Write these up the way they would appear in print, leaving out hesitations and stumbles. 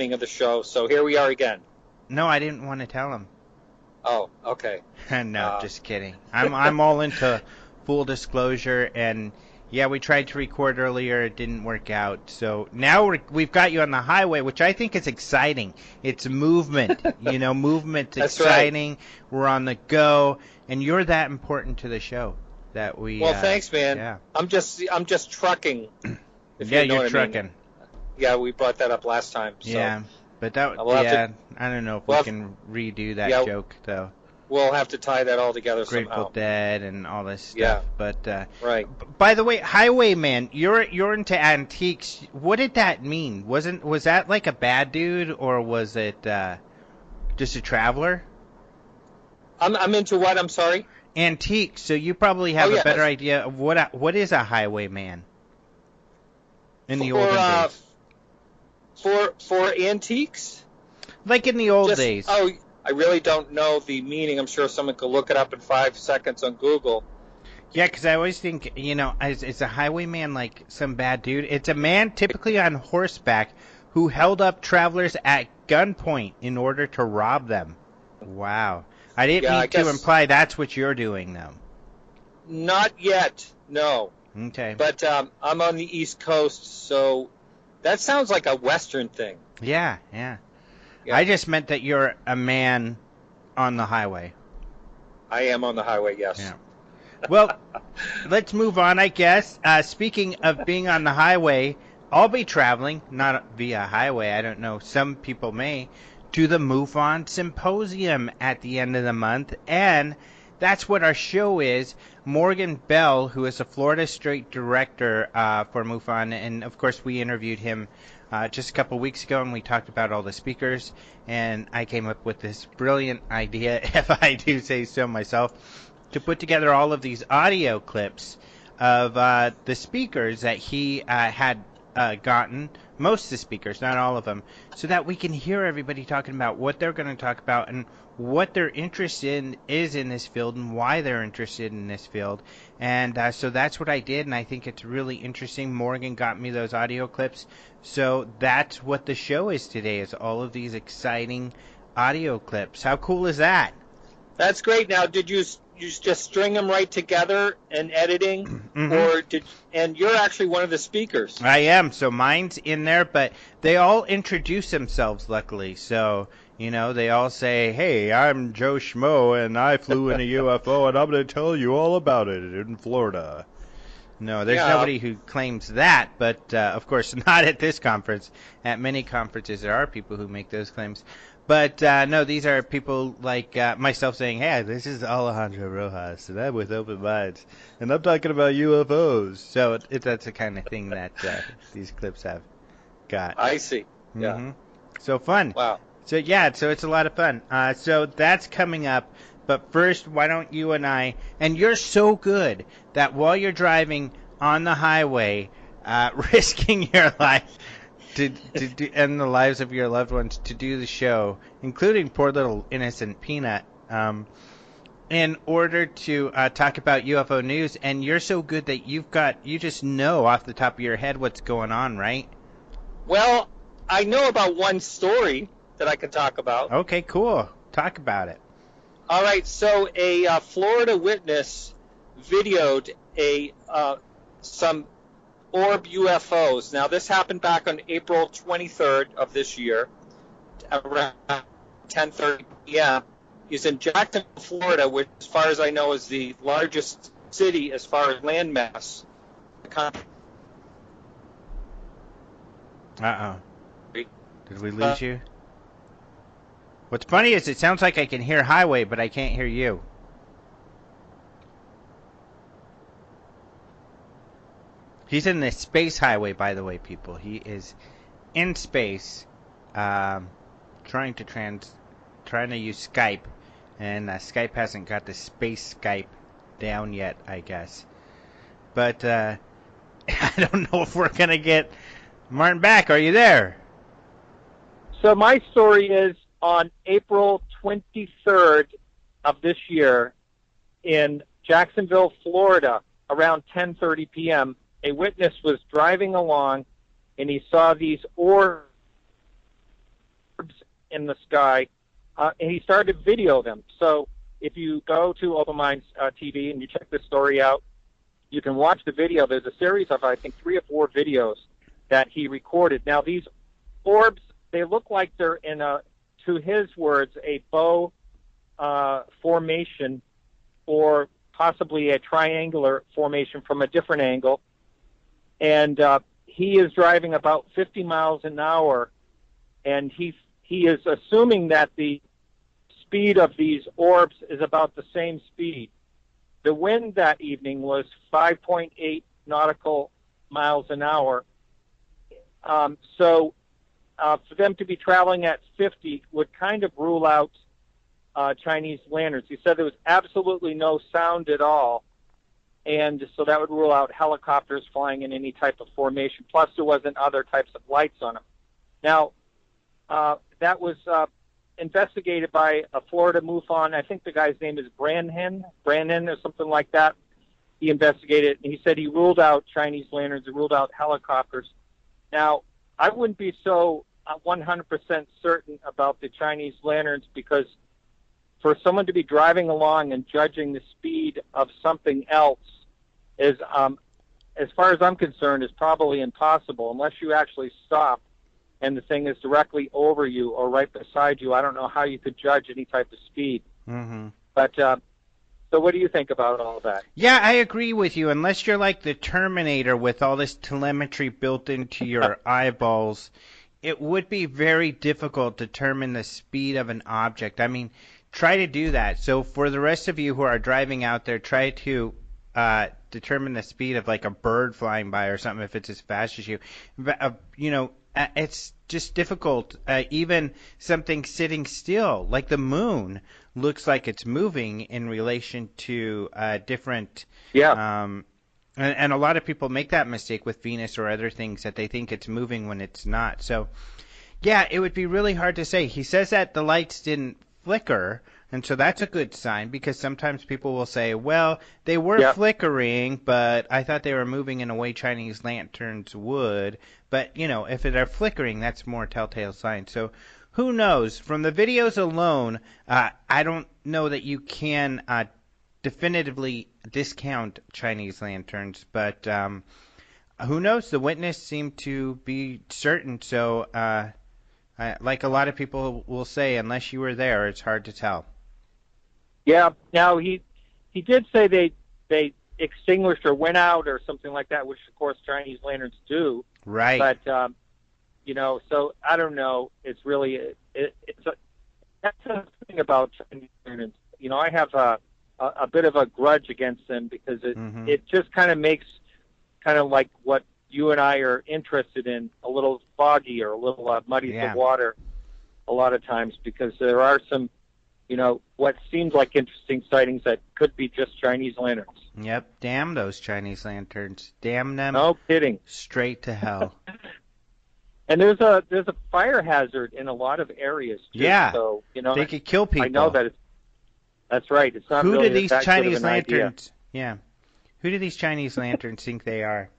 of the show, so here we are again. No, I didn't want to tell him. Oh, okay. No, just kidding. I'm all into full disclosure, and yeah, we tried to record earlier, it didn't work out. So now we've got you on the highway, which I think is exciting. It's movement, movement's That's exciting. Right. We're on the go, and you're that important to the show that we. Well, thanks, man. Yeah. I'm just trucking. Yeah, you're trucking. Yeah, we brought that up last time. So. Yeah, but that I don't know if we can redo that joke though. We'll have to tie that all together somehow. Grateful Dead and all this stuff. Yeah. But right. By the way, Highwayman, you're into antiques. What did that mean? Was that like a bad dude, or was it just a traveler? I'm into what? I'm sorry. Antiques. So you probably have a better idea of what is a highwayman in the olden days. For antiques? Like in the old days. Oh, I really don't know the meaning. I'm sure someone could look it up in 5 seconds on Google. Yeah, because I always think, is a highwayman like some bad dude? It's a man typically on horseback who held up travelers at gunpoint in order to rob them. Wow. I didn't mean to imply that's what you're doing, though. Not yet, no. Okay. But I'm on the East Coast, so that sounds like a Western thing. Yeah. I just meant that you're a man on the highway. I am on the highway, yes. Yeah. Well, let's move on, I guess. Speaking of being on the highway, I'll be traveling, not via highway, I don't know, some people may, to the MUFON Symposium at the end of the month, and that's what our show is. Morgan Beall, who is a Florida State Director for MUFON, and of course we interviewed him just a couple weeks ago, and we talked about all the speakers, and I came up with this brilliant idea, if I do say so myself, to put together all of these audio clips of the speakers that he had gotten, most of the speakers, not all of them, so that we can hear everybody talking about what they're going to talk about and what their interest is in this field and why they're interested in this field. And so that's what I did, and I think it's really interesting. Morgan got me those audio clips. So that's what the show is today, is all of these exciting audio clips. How cool is that? That's great. Now, did you just string them right together in editing? Mm-hmm. And you're actually one of the speakers. I am. So mine's in there, but they all introduce themselves, luckily. So, they all say, hey, I'm Joe Schmo, and I flew in a UFO, and I'm going to tell you all about it in Florida. No, there's nobody who claims that, but, of course, not at this conference. At many conferences, there are people who make those claims. But, no, these are people like myself saying, hey, this is Alejandro Rojas, and I'm with Open Minds, and I'm talking about UFOs. So that's the kind of thing that these clips have got. I see. Yeah. Mm-hmm. So fun. Wow. So, so it's a lot of fun. So that's coming up. But first, why don't you and and you're so good that while you're driving on the highway, risking your life to and the lives of your loved ones to do the show, including poor little innocent Peanut, in order to talk about UFO news. And you're so good that you just know off the top of your head what's going on, right? Well, I know about one story that I can talk about. Okay, cool. Talk about it. All right, so a Florida witness videoed some orb UFOs. Now, this happened back on April 23rd of this year, around 10:30 p.m. He's in Jacksonville, Florida, which, as far as I know, is the largest city as far as landmass. Uh-oh. Did we lose you? What's funny is it sounds like I can hear Highway, but I can't hear you. He's in the space highway, by the way, people. He is in space, trying to use Skype, and Skype hasn't got the space Skype down yet, I guess. But I don't know if we're gonna get Martin back. Are you there? So my story is, on April 23rd of this year, in Jacksonville, Florida, around 10:30 p.m., a witness was driving along, and he saw these orbs orbs in the sky, and he started to video them. So if you go to Open Minds TV and you check this story out, you can watch the video. There's a series of, I think, 3 or 4 videos that he recorded. Now, these orbs, they look like they're in to his words, a bow formation or possibly a triangular formation from a different angle. And he is driving about 50 miles an hour, and he is assuming that the speed of these orbs is about the same speed. The wind that evening was 5.8 nautical miles an hour. So for them to be traveling at 50 would kind of rule out Chinese lanterns. He said there was absolutely no sound at all, and so that would rule out helicopters flying in any type of formation. Plus, there wasn't other types of lights on them. Now, that was investigated by a Florida MUFON. I think the guy's name is Branhen or something like that. He investigated, and he said he ruled out Chinese lanterns, he ruled out helicopters. Now, I wouldn't be so 100% certain about the Chinese lanterns, because for someone to be driving along and judging the speed of something else is, as far as I'm concerned, is probably impossible unless you actually stop and the thing is directly over you or right beside you. I don't know how you could judge any type of speed. Mm-hmm. But so what do you think about all of that? Yeah, I agree with you. Unless you're like the Terminator with all this telemetry built into your eyeballs, it would be very difficult to determine the speed of an object. I mean, try to do that. So for the rest of you who are driving out there, try to determine the speed of like a bird flying by or something if it's as fast as you. It's just difficult. Even something sitting still, like the moon, looks like it's moving in relation to different. Yeah. And a lot of people make that mistake with Venus or other things, that they think it's moving when it's not. So, yeah, it would be really hard to say. He says that the lights didn't flicker, and so that's a good sign, because sometimes people will say, well, they were flickering, but I thought they were moving in a way Chinese lanterns would. But, if they're flickering, that's more telltale sign. So who knows? From the videos alone, I don't know that you can definitively discount Chinese lanterns, but who knows? The witness seemed to be certain, so like a lot of people will say, unless you were there, it's hard to tell. Yeah. Now, he did say they extinguished or went out or something like that, which, of course, Chinese lanterns do. Right. But, so I don't know. It's really that's the thing about Chinese lanterns. I have a bit of a grudge against them, because it just kind of makes kind of like what you and I are interested in a little foggy or a little muddy the water a lot of times, because there are some, what seems like interesting sightings that could be just Chinese lanterns. Yep. Damn those Chinese lanterns. Damn them. No kidding. Straight to hell. And there's a fire hazard in a lot of areas too. Yeah. So, they could kill people. I know that that's right. It's not Who really do these that Chinese good of an lanterns? idea. Yeah. Who do these Chinese lanterns think they are?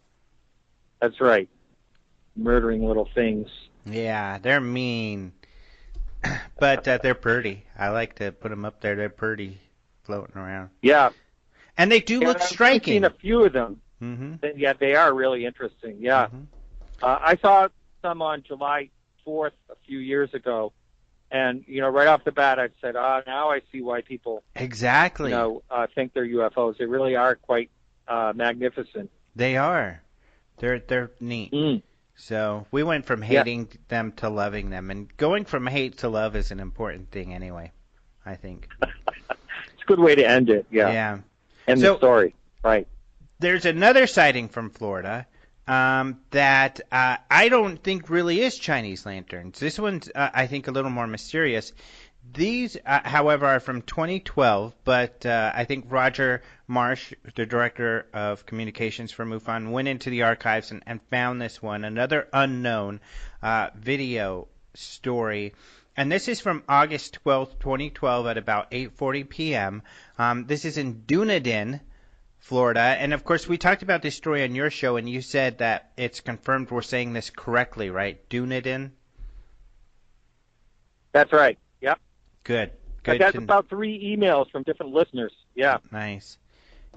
That's right. Murdering little things. Yeah, they're mean. But they're pretty. I like to put them up there. They're pretty, floating around. Yeah. And they do look striking. I've seen a few of them. Mm-hmm. Yeah, they are really interesting. Yeah. Mm-hmm. I saw some on July 4th a few years ago. And, right off the bat, I said, now I see why people exactly think they're UFOs. They really are quite magnificent. They are. They're neat. Mm. So we went from hating them to loving them. And going from hate to love is an important thing anyway, I think. It's a good way to end it, yeah. Yeah. End the story, right. There's another sighting from Florida that I don't think really is Chinese lanterns. This one's, I think, a little more mysterious. These, however, are from 2012, but I think Roger Marsh, the director of communications for MUFON, went into the archives and found this one, another unknown video story. And this is from August 12th, 2012 at about 8:40 p.m. This is in Dunedin, Florida. And, of course, we talked about this story on your show, and you said that it's confirmed we're saying this correctly, right? Dunedin? That's right. Yep. Good. I got about 3 emails from different listeners. Yeah. Nice.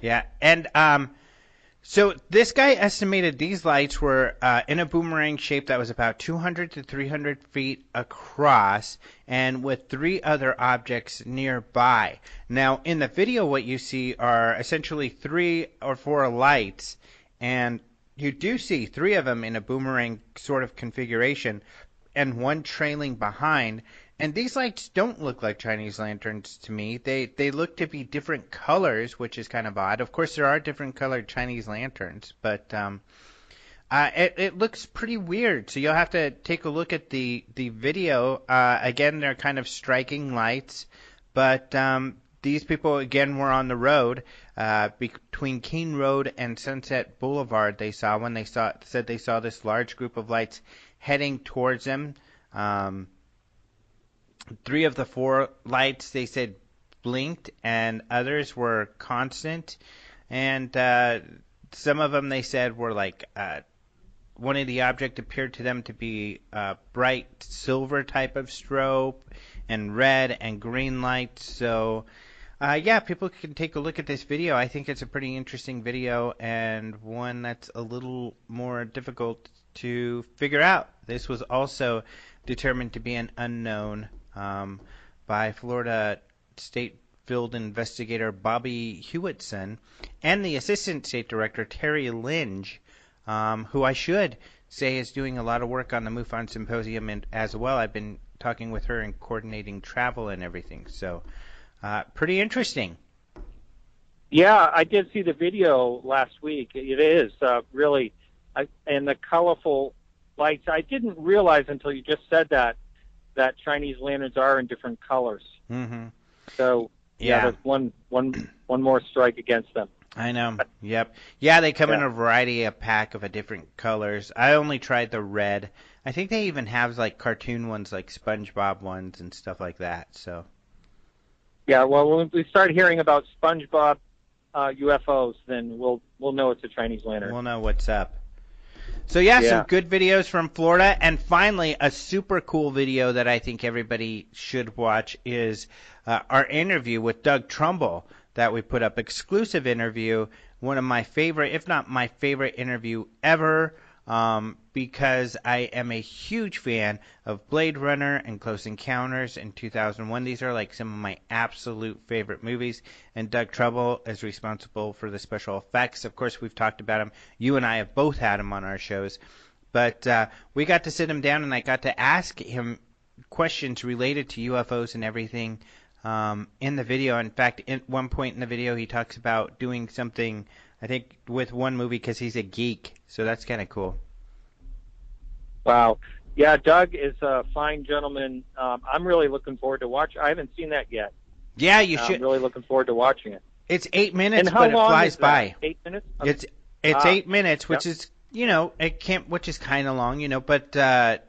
Yeah, and so this guy estimated these lights were in a boomerang shape that was about 200 to 300 feet across, and with 3 other objects nearby. Now, in the video, what you see are essentially 3 or 4 lights, and you do see 3 of them in a boomerang sort of configuration, and 1 trailing behind. And these lights don't look like Chinese lanterns to me. They look to be different colors, which is kind of odd. Of course, there are different colored Chinese lanterns, but it looks pretty weird. So you'll have to take a look at the video. Again, they're kind of striking lights, but these people, again, were on the road between Keene Road and Sunset Boulevard. They saw when they said they saw this large group of lights heading towards them. 3 of the 4 lights, they said, blinked, and others were constant. And some of them, they said, were like one of the objects appeared to them to be bright silver type of strobe, and red and green lights. So, yeah, people can take a look at this video. I think it's a pretty interesting video, and one that's a little more difficult to figure out. This was also determined to be an unknown by Florida State Field Investigator Bobby Hewitson and the Assistant State Director Terry Lynch, who I should say is doing a lot of work on the MUFON Symposium and as well. I've been talking with her and coordinating travel and everything. So pretty interesting. Yeah, I did see the video last week. It is really, and the colorful lights. I didn't realize until you just said that Chinese lanterns are in different colors. Mm-hmm. So yeah, there's one more strike against them. I know. Yep. Yeah, they come in a variety of pack of different colors. I only tried the red. I think they even have like cartoon ones, like SpongeBob ones and stuff like that. So. Yeah. Well, when we start hearing about SpongeBob UFOs, then we'll know it's a Chinese lantern. We'll know what's up. So yeah, some good videos from Florida. And finally, a super cool video that I think everybody should watch is our interview with Doug Trumbull that we put up. Exclusive interview, one of my favorite, if not my favorite interview ever, because I am a huge fan of Blade Runner and Close Encounters in 2001. These are like some of my absolute favorite movies, and Doug Trumbull is responsible for the special effects. Of course, we've talked about him. You and I have both had him on our shows, but we got to sit him down, and I got to ask him questions related to UFOs and everything in the video. In fact, at one point in the video, he talks about doing something, I think, with one movie because he's a geek. So that's kind of cool. Wow. Yeah, Doug is a fine gentleman. I'm really looking forward to watch. I haven't seen that yet. Yeah, you should. I'm really looking forward to watching it. It's 8 minutes, and how but it long flies is that? by. 8 minutes? Okay. It's 8 minutes, which is, which is kind of long, but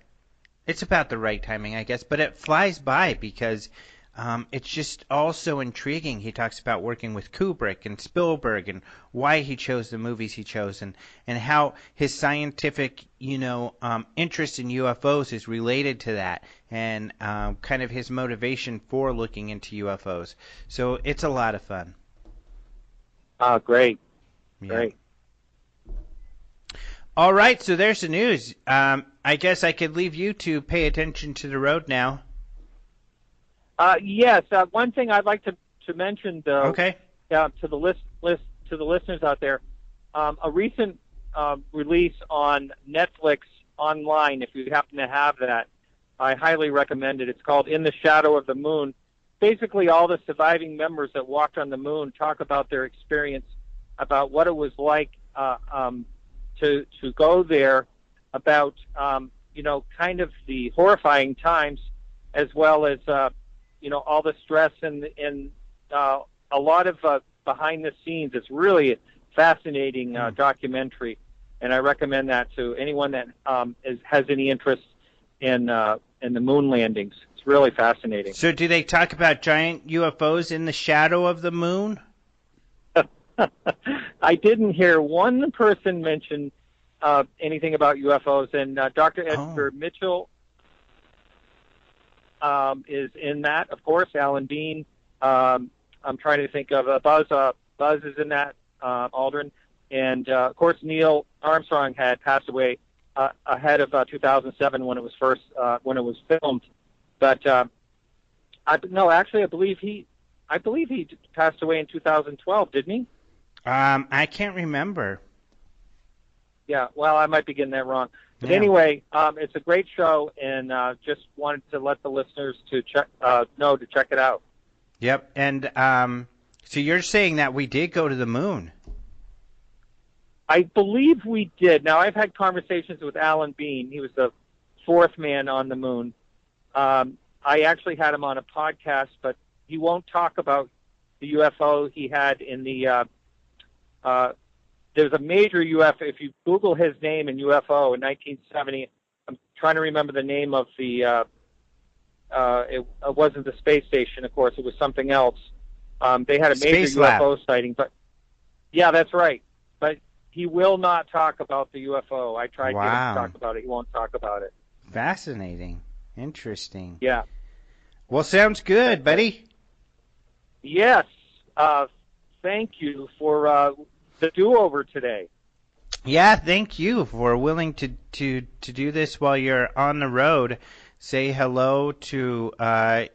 it's about the right timing, I guess. But it flies by because it's just all so intriguing. He talks about working with Kubrick and Spielberg and why he chose the movies he chose, and how his scientific, interest in UFOs is related to that, and kind of his motivation for looking into UFOs. So it's a lot of fun. Oh, great. Yeah. Great. All right, so there's the news. I guess I could leave you to pay attention to the road now. Yes. One thing I'd like to mention, though, okay, to the to the listeners out there, a recent release on Netflix online. If you happen to have that, I highly recommend it. It's called "In the Shadow of the Moon." Basically, all the surviving members that walked on the moon talk about their experience, about what it was like to go there, about kind of the horrifying times, as well as all the stress and a lot of behind the scenes. It's really a fascinating documentary, and I recommend that to anyone that has any interest in the moon landings. It's really fascinating. So do they talk about giant UFOs in the shadow of the moon? I didn't hear one person mention anything about UFOs, and Dr. Edgar Mitchell is in that, of course. Alan Bean. I'm trying to think of Buzz. Buzz is in that, Aldrin. And, of course, Neil Armstrong had passed away ahead of 2007 when it was filmed. But I believe he passed away in 2012, didn't he? I can't remember. Yeah, well, I might be getting that wrong. But Yeah. anyway, it's a great show, and just wanted to let the listeners to check it out. Yep. And so you're saying that we did go to the moon? I believe we did. Now, I've had conversations with Alan Bean. He was the fourth man on the moon. I actually had him on a podcast, but he won't talk about the UFO he had in the there's a major UFO. If you Google his name in UFO in 1970, I'm trying to remember the name of the, it wasn't the space station, of course, it was something else. They had a major Space Lab. UFO sighting, but yeah, that's right. But he will not talk about the UFO. I tried to get him to talk about it. He won't talk about it. Fascinating. Interesting. Yeah. Well, sounds good, buddy. Yes. Thank you for the do-over today. Yeah, thank you for willing to do this while you're on the road. Say hello to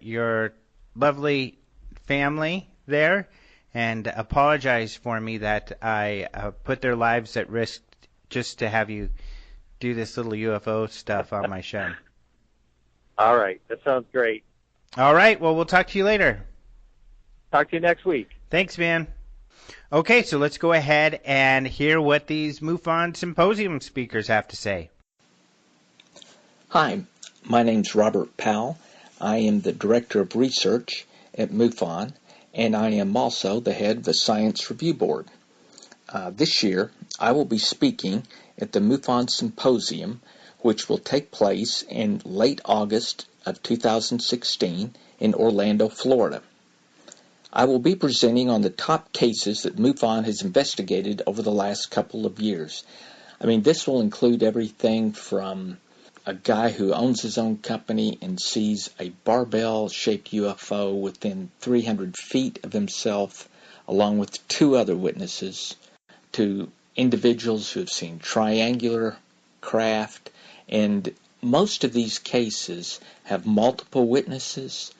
your lovely family there, and apologize for me that I put their lives at risk just to have you do this little UFO stuff on my show. All right. That sounds great. All right. Well, we'll talk to you later. Talk to you next week. Thanks, man. Okay, so let's go ahead and hear what these MUFON Symposium speakers have to say. Hi, my name's Robert Powell. I am the Director of Research at MUFON, and I am also the head of the Science Review Board. This year, I will be speaking at the MUFON Symposium, which will take place in late August of 2016 in Orlando, Florida. I will be presenting on the top cases that MUFON has investigated over the last couple of years. I mean, this will include everything from a guy who owns his own company and sees a barbell-shaped UFO within 300 feet of himself, along with two other witnesses, to individuals who have seen triangular craft, and most of these cases have multiple witnesses.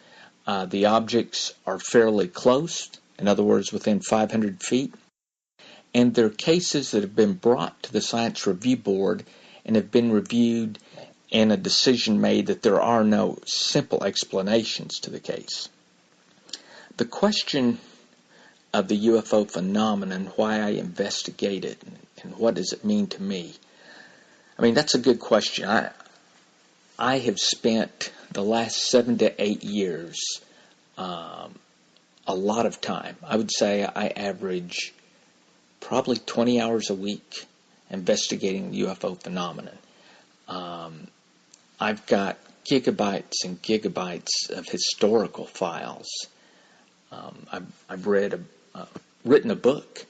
The objects are fairly close, in other words, within 500 feet, and they're cases that have been brought to the Science Review Board and have been reviewed and a decision made that there are no simple explanations to the case. The question of the UFO phenomenon, why I investigate it, and what does it mean to me? I mean, that's a good question. I have spent the last 7 to 8 years a lot of time. I would say I average probably 20 hours a week investigating the UFO phenomenon. I've got gigabytes and gigabytes of historical files. I've written a book,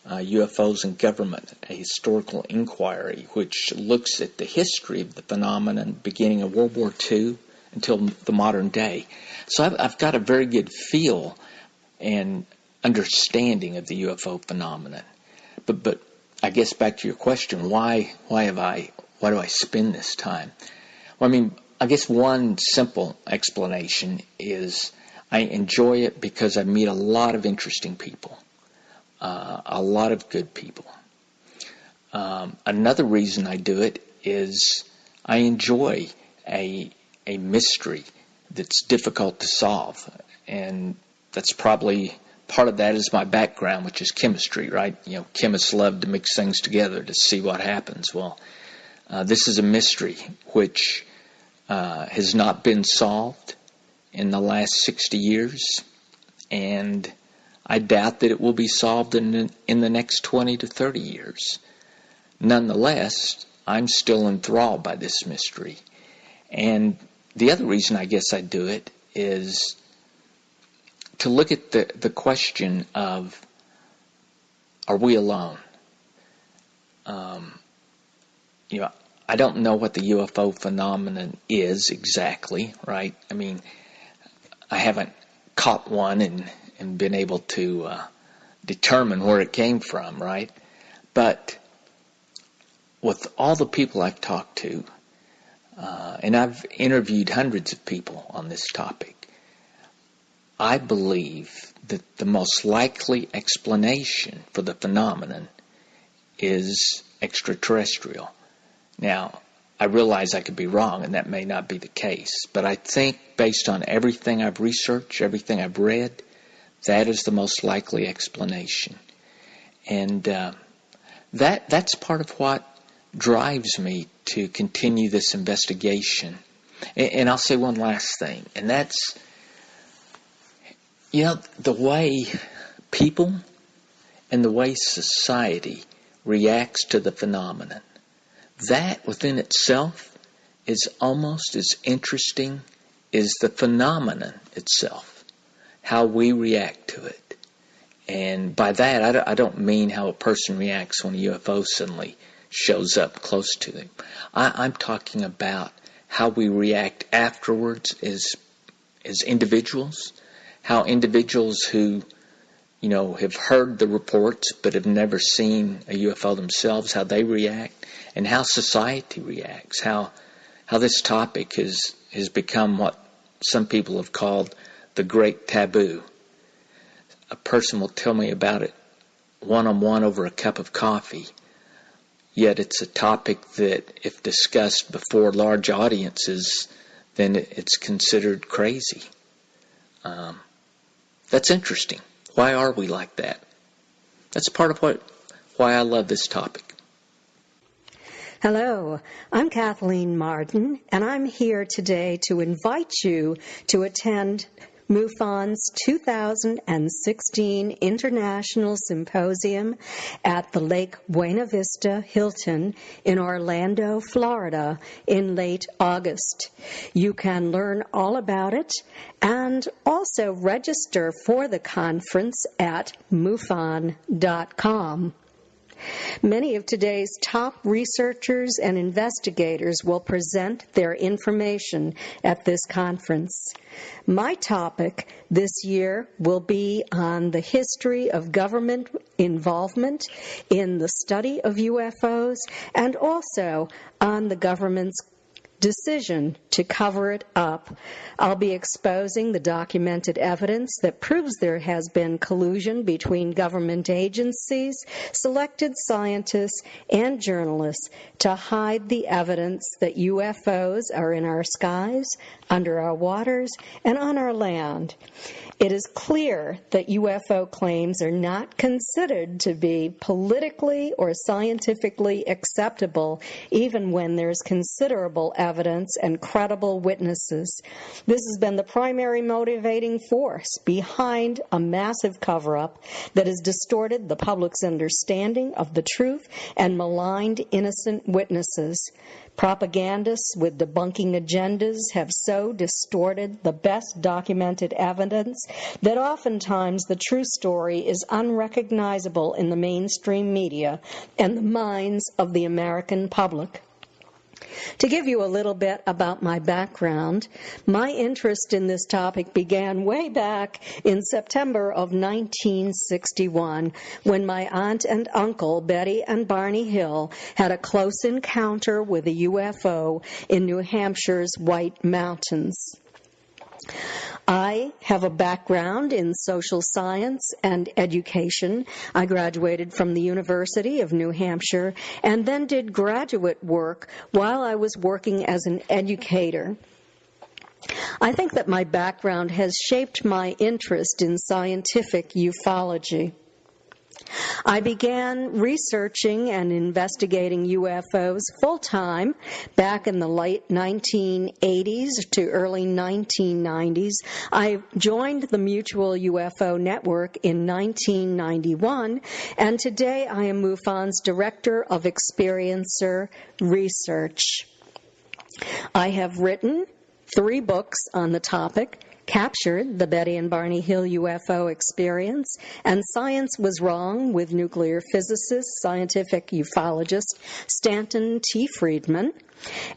UFOs and Government, a historical inquiry, which looks at the history of the phenomenon beginning of World War II until the modern day. So I've got a very good feel and understanding of the UFO phenomenon. But I guess back to your question, why do I spend this time? Well, I mean, I guess one simple explanation is I enjoy it because I meet a lot of interesting people, a lot of good people. Another reason I do it is I enjoy a mystery that's difficult to solve, and that's probably part of that is my background, which is chemistry, right? You know, chemists love to mix things together to see what happens. Well, this is a mystery which has not been solved in the last 60 years, and I doubt that it will be solved in the next 20 to 30 years. Nonetheless, I'm still enthralled by this mystery. And the other reason I guess I do it is to look at the question of, are we alone? I don't know what the UFO phenomenon is exactly, right? I mean, I haven't caught one and been able to determine where it came from, right? But with all the people I've talked to, and I've interviewed hundreds of people on this topic, I believe that the most likely explanation for the phenomenon is extraterrestrial. Now, I realize I could be wrong, and that may not be the case, but I think based on everything I've researched, everything I've read, that is the most likely explanation. And that's part of what drives me to continue this investigation. And I'll say one last thing, and that's, the way people and the way society reacts to the phenomenon, that within itself is almost as interesting as the phenomenon itself, how we react to it. And by that, I don't mean how a person reacts when a UFO suddenly shows up close to them. I'm talking about how we react afterwards as individuals, how individuals who, have heard the reports but have never seen a UFO themselves, how they react, and how society reacts, how this topic has become what some people have called the great taboo. A person will tell me about it one-on-one over a cup of coffee, yet it's a topic that, if discussed before large audiences, then it's considered crazy. That's interesting. Why are we like that? That's part of why I love this topic. Hello, I'm Kathleen Marden, and I'm here today to invite you to attend MUFON's 2016 International Symposium at the Lake Buena Vista Hilton in Orlando, Florida in late August. You can learn all about it and also register for the conference at MUFON.com. Many of today's top researchers and investigators will present their information at this conference. My topic this year will be on the history of government involvement in the study of UFOs and also on the government's decision to cover it up. I'll be exposing the documented evidence that proves there has been collusion between government agencies, selected scientists, and journalists to hide the evidence that UFOs are in our skies, under our waters, and on our land. It is clear that UFO claims are not considered to be politically or scientifically acceptable, even when there's considerable evidence and credible witnesses. This has been the primary motivating force behind a massive cover-up that has distorted the public's understanding of the truth and maligned innocent witnesses. Propagandists with debunking agendas have so distorted the best documented evidence that oftentimes the true story is unrecognizable in the mainstream media and the minds of the American public. To give you a little bit about my background, my interest in this topic began way back in September of 1961 when my aunt and uncle, Betty and Barney Hill, had a close encounter with a UFO in New Hampshire's White Mountains. I have a background in social science and education. I graduated from the University of New Hampshire and then did graduate work while I was working as an educator. I think that my background has shaped my interest in scientific ufology. I began researching and investigating UFOs full-time back in the late 1980s to early 1990s. I joined the Mutual UFO Network in 1991, and today I am MUFON's Director of Experiencer Research. I have written 3 books on the topic, Captured, the Betty and Barney Hill UFO Experience, and Science Was Wrong with nuclear physicist, scientific ufologist Stanton T. Friedman,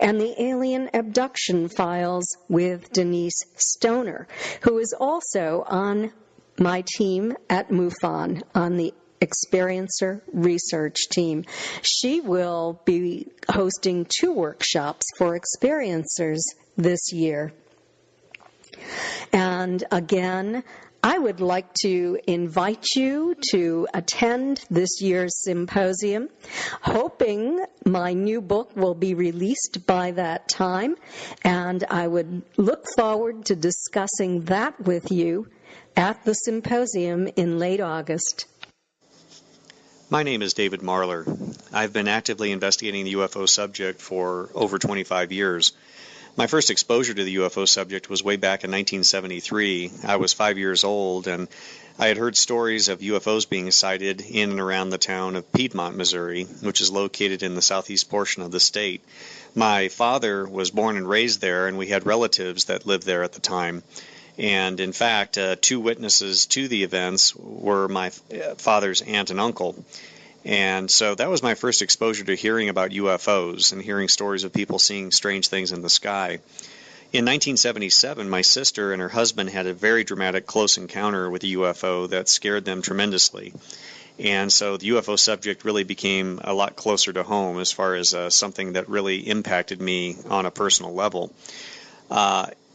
and The Alien Abduction Files with Denise Stoner, who is also on my team at MUFON on the Experiencer Research Team. She will be hosting 2 workshops for experiencers this year. And again, I would like to invite you to attend this year's symposium, hoping my new book will be released by that time, and I would look forward to discussing that with you at the symposium in late August. My name is David Marler. I've been actively investigating the UFO subject for over 25 years. My first exposure to the UFO subject was way back in 1973. I was 5 years old, and I had heard stories of UFOs being sighted in and around the town of Piedmont, Missouri, which is located in the southeast portion of the state. My father was born and raised there, and we had relatives that lived there at the time. And in fact, 2 witnesses to the events were my father's aunt and uncle. And so that was my first exposure to hearing about UFOs and hearing stories of people seeing strange things in the sky. In 1977, my sister and her husband had a very dramatic close encounter with a UFO that scared them tremendously. And so the UFO subject really became a lot closer to home as far as something that really impacted me on a personal level.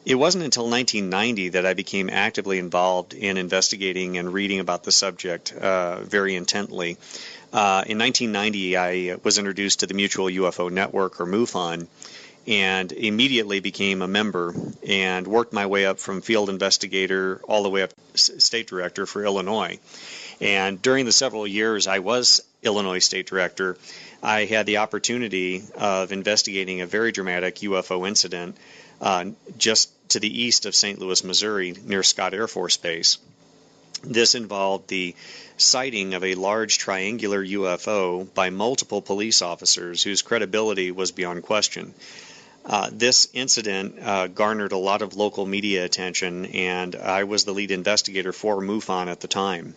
It wasn't until 1990 that I became actively involved in investigating and reading about the subject very intently. In 1990, I was introduced to the Mutual UFO Network, or MUFON, and immediately became a member and worked my way up from field investigator all the way up to state director for Illinois. And during the several years I was Illinois state director, I had the opportunity of investigating a very dramatic UFO incident just to the east of St. Louis, Missouri, near Scott Air Force Base. This involved the sighting of a large triangular UFO by multiple police officers whose credibility was beyond question. This incident garnered a lot of local media attention, and I was the lead investigator for MUFON at the time.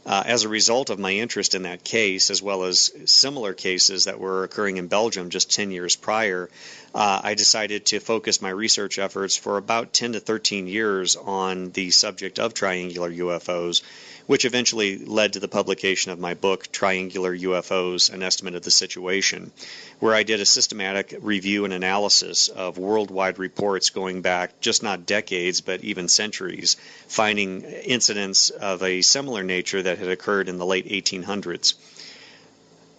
As a result of my interest in that case, as well as similar cases that were occurring in Belgium just 10 years prior, I decided to focus my research efforts for about 10 to 13 years on the subject of triangular UFOs, which eventually led to the publication of my book, Triangular UFOs, An Estimate of the Situation, where I did a systematic review and analysis of worldwide reports going back just not decades, but even centuries, finding incidents of a similar nature that had occurred in the late 1800s.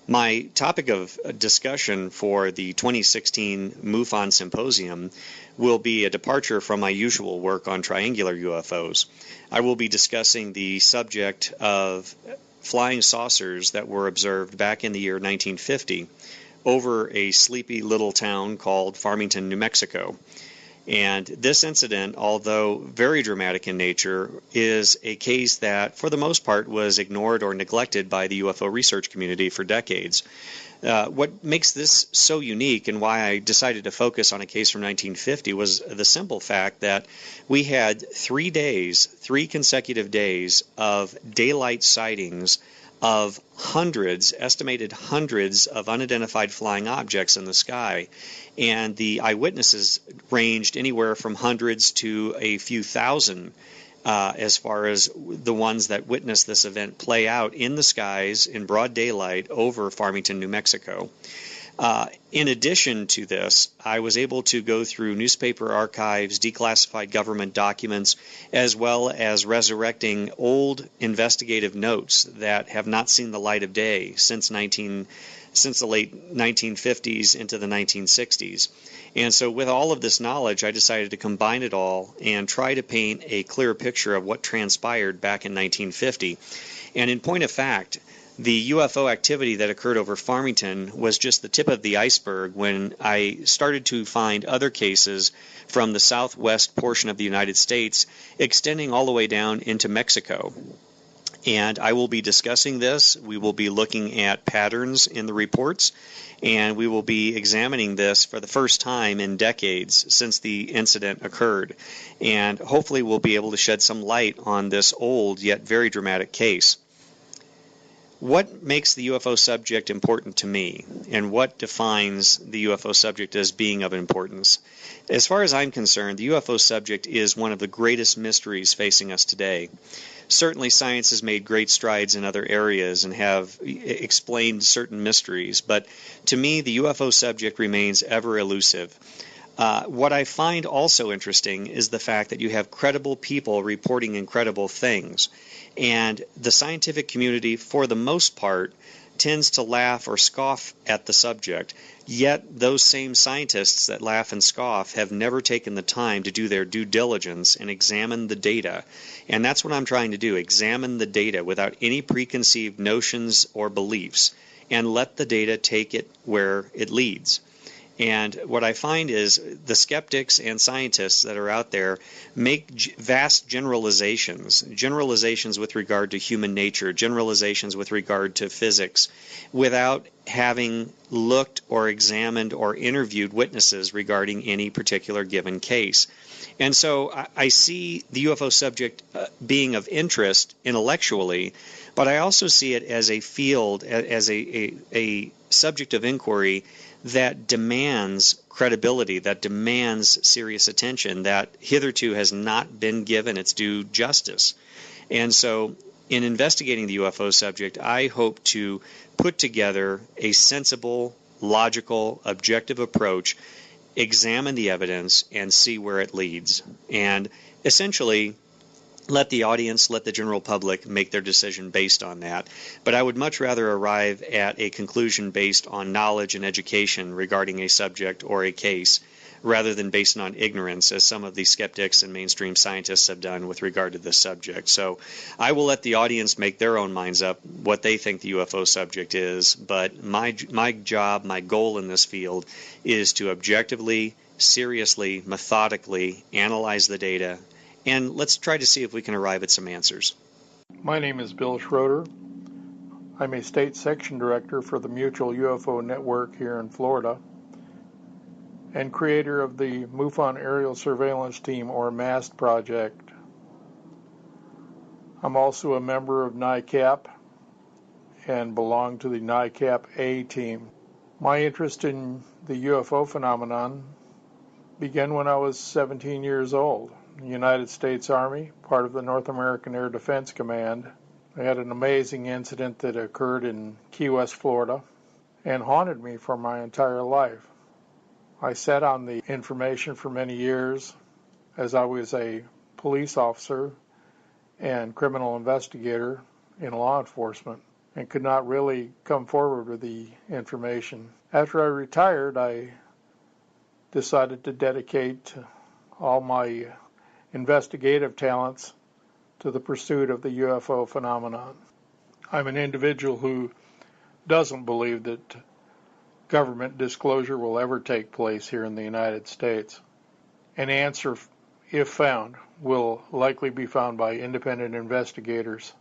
My topic of discussion for the 2016 MUFON Symposium will be a departure from my usual work on triangular UFOs. I will be discussing the subject of flying saucers that were observed back in the year 1950 over a sleepy little town called Farmington, New Mexico. And this incident, although very dramatic in nature, is a case that, for the most part, was ignored or neglected by the UFO research community for decades. What makes this so unique and why I decided to focus on a case from 1950 was the simple fact that we had 3 days, 3 consecutive days of daylight sightings of hundreds, estimated hundreds of unidentified flying objects in the sky. And the eyewitnesses ranged anywhere from hundreds to a few thousand as far as the ones that witnessed this event play out in the skies in broad daylight over Farmington, New Mexico. In addition to this, I was able to go through newspaper archives, declassified government documents, as well as resurrecting old investigative notes that have not seen the light of day since the late 1950s into the 1960s. And so with all of this knowledge, I decided to combine it all and try to paint a clear picture of what transpired back in 1950. And in point of fact, the UFO activity that occurred over Farmington was just the tip of the iceberg when I started to find other cases from the southwest portion of the United States extending all the way down into Mexico. And I will be discussing this. We will be looking at patterns in the reports, and we will be examining this for the first time in decades since the incident occurred. And hopefully we'll be able to shed some light on this old yet very dramatic case. What makes the UFO subject important to me, and what defines the UFO subject as being of importance? As far as I'm concerned, the UFO subject is one of the greatest mysteries facing us today. Certainly science has made great strides in other areas and have explained certain mysteries, but to me the UFO subject remains ever elusive. What I find also interesting is the fact that you have credible people reporting incredible things, and the scientific community, for the most part, tends to laugh or scoff at the subject, yet those same scientists that laugh and scoff have never taken the time to do their due diligence and examine the data. And that's what I'm trying to do, examine the data without any preconceived notions or beliefs, and let the data take it where it leads. And what I find is the skeptics and scientists that are out there make vast generalizations with regard to human nature, generalizations with regard to physics, without having looked or examined or interviewed witnesses regarding any particular given case. And so I see the UFO subject being of interest intellectually, but I also see it as a field, as a subject of inquiry that demands credibility, that demands serious attention, that hitherto has not been given its due justice. And so in investigating the UFO subject, I hope to put together a sensible, logical, objective approach, examine the evidence, and see where it leads. And essentially let the audience, let the general public make their decision based on that. But I would much rather arrive at a conclusion based on knowledge and education regarding a subject or a case, rather than based on ignorance, as some of the skeptics and mainstream scientists have done with regard to this subject. So I will let the audience make their own minds up what they think the UFO subject is, but my job, my goal in this field is to objectively, seriously, methodically analyze the data, and let's try to see if we can arrive at some answers. My name is Bill Schroeder. I'm a state section director for the Mutual UFO Network here in Florida and creator of the MUFON Aerial Surveillance Team, or MAST project. I'm also a member of NICAP and belong to the NICAP A team. My interest in the UFO phenomenon began when I was 17 years old. The United States Army, part of the North American Air Defense Command. I had an amazing incident that occurred in Key West, Florida, and haunted me for my entire life. I sat on the information for many years as I was a police officer and criminal investigator in law enforcement, and could not really come forward with the information. After I retired, I decided to dedicate all my investigative talents to the pursuit of the UFO phenomenon. I'm an individual who doesn't believe that government disclosure will ever take place here in the United States. An answer, if found, will likely be found by independent investigators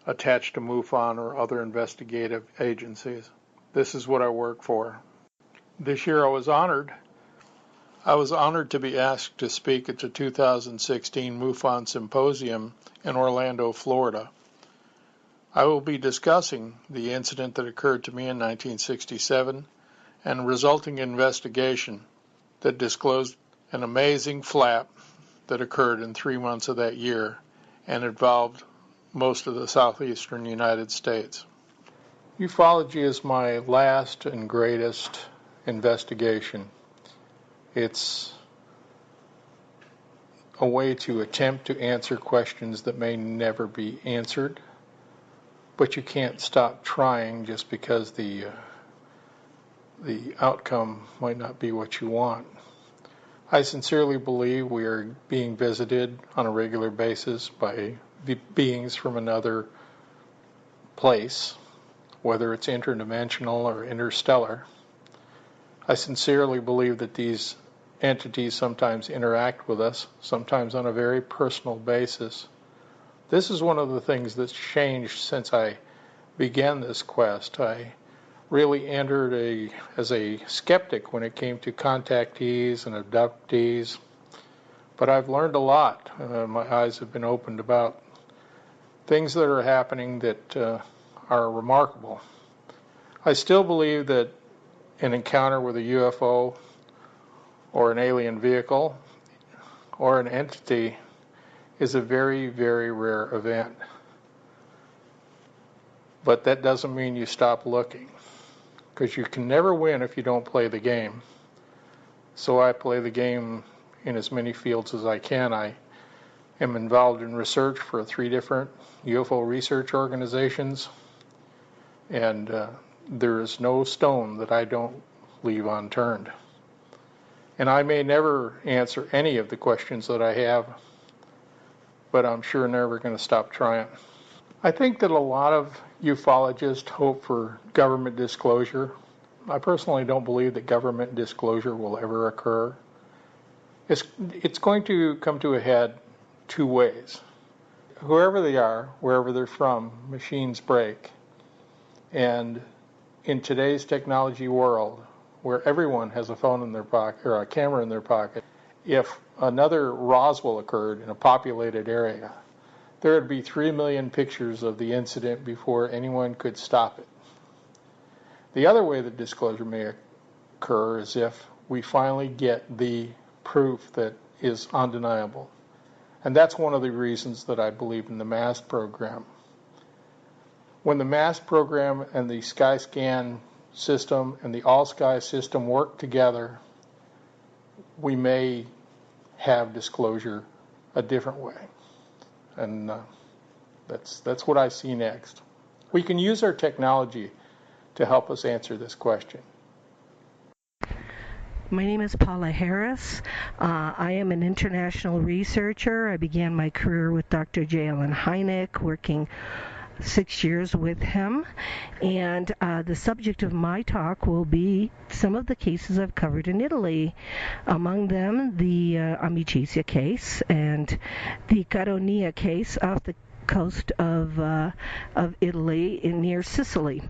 attached to MUFON or other investigative agencies. This is what I work for. This year I was honored to be asked to speak at the 2016 MUFON Symposium in Orlando, Florida. I will be discussing the incident that occurred to me in 1967 and resulting investigation that disclosed an amazing flap that occurred in 3 months of that year and involved most of the southeastern United States. Ufology is my last and greatest investigation. It's a way to attempt to answer questions that may never be answered, but you can't stop trying just because the outcome might not be what you want. I sincerely believe we are being visited on a regular basis by beings from another place, whether it's interdimensional or interstellar. I sincerely believe that these entities sometimes interact with us, sometimes on a very personal basis, This is one of the things that's changed since I began this quest. I really entered as a skeptic when it came to contactees and abductees, but I've learned a lot. My eyes have been opened about things that are happening that are remarkable. I still believe that an encounter with a UFO or an alien vehicle or an entity is a very, very rare event. But that doesn't mean you stop looking, because you can never win if you don't play the game. So I play the game in as many fields as I can. I am involved in research for 3 different UFO research organizations, and there is no stone that I don't leave unturned. And I may never answer any of the questions that I have, but I'm sure never going to stop trying. I think that a lot of ufologists hope for government disclosure. I personally don't believe that government disclosure will ever occur. It's going to come to a head 2 ways. Whoever they are, wherever they're from, machines break. And in today's technology world, where everyone has a phone in their pocket or a camera in their pocket, if another Roswell occurred in a populated area, there would be 3 million pictures of the incident before anyone could stop it. The other way that disclosure may occur is if we finally get the proof that is undeniable. And that's one of the reasons that I believe in the MAST program. When the MAST program and the Skyscan system and the All-Sky system work together, we may have disclosure a different way. And that's what I see next. We can use our technology to help us answer this question. My name is Paola Harris. I am an international researcher. I began my career with Dr. J. Allen Hynek, working 6 years with him, and the subject of my talk will be some of the cases I've covered in Italy, among them the Amicizia case and the Caronia case off the coast of Italy near Sicily.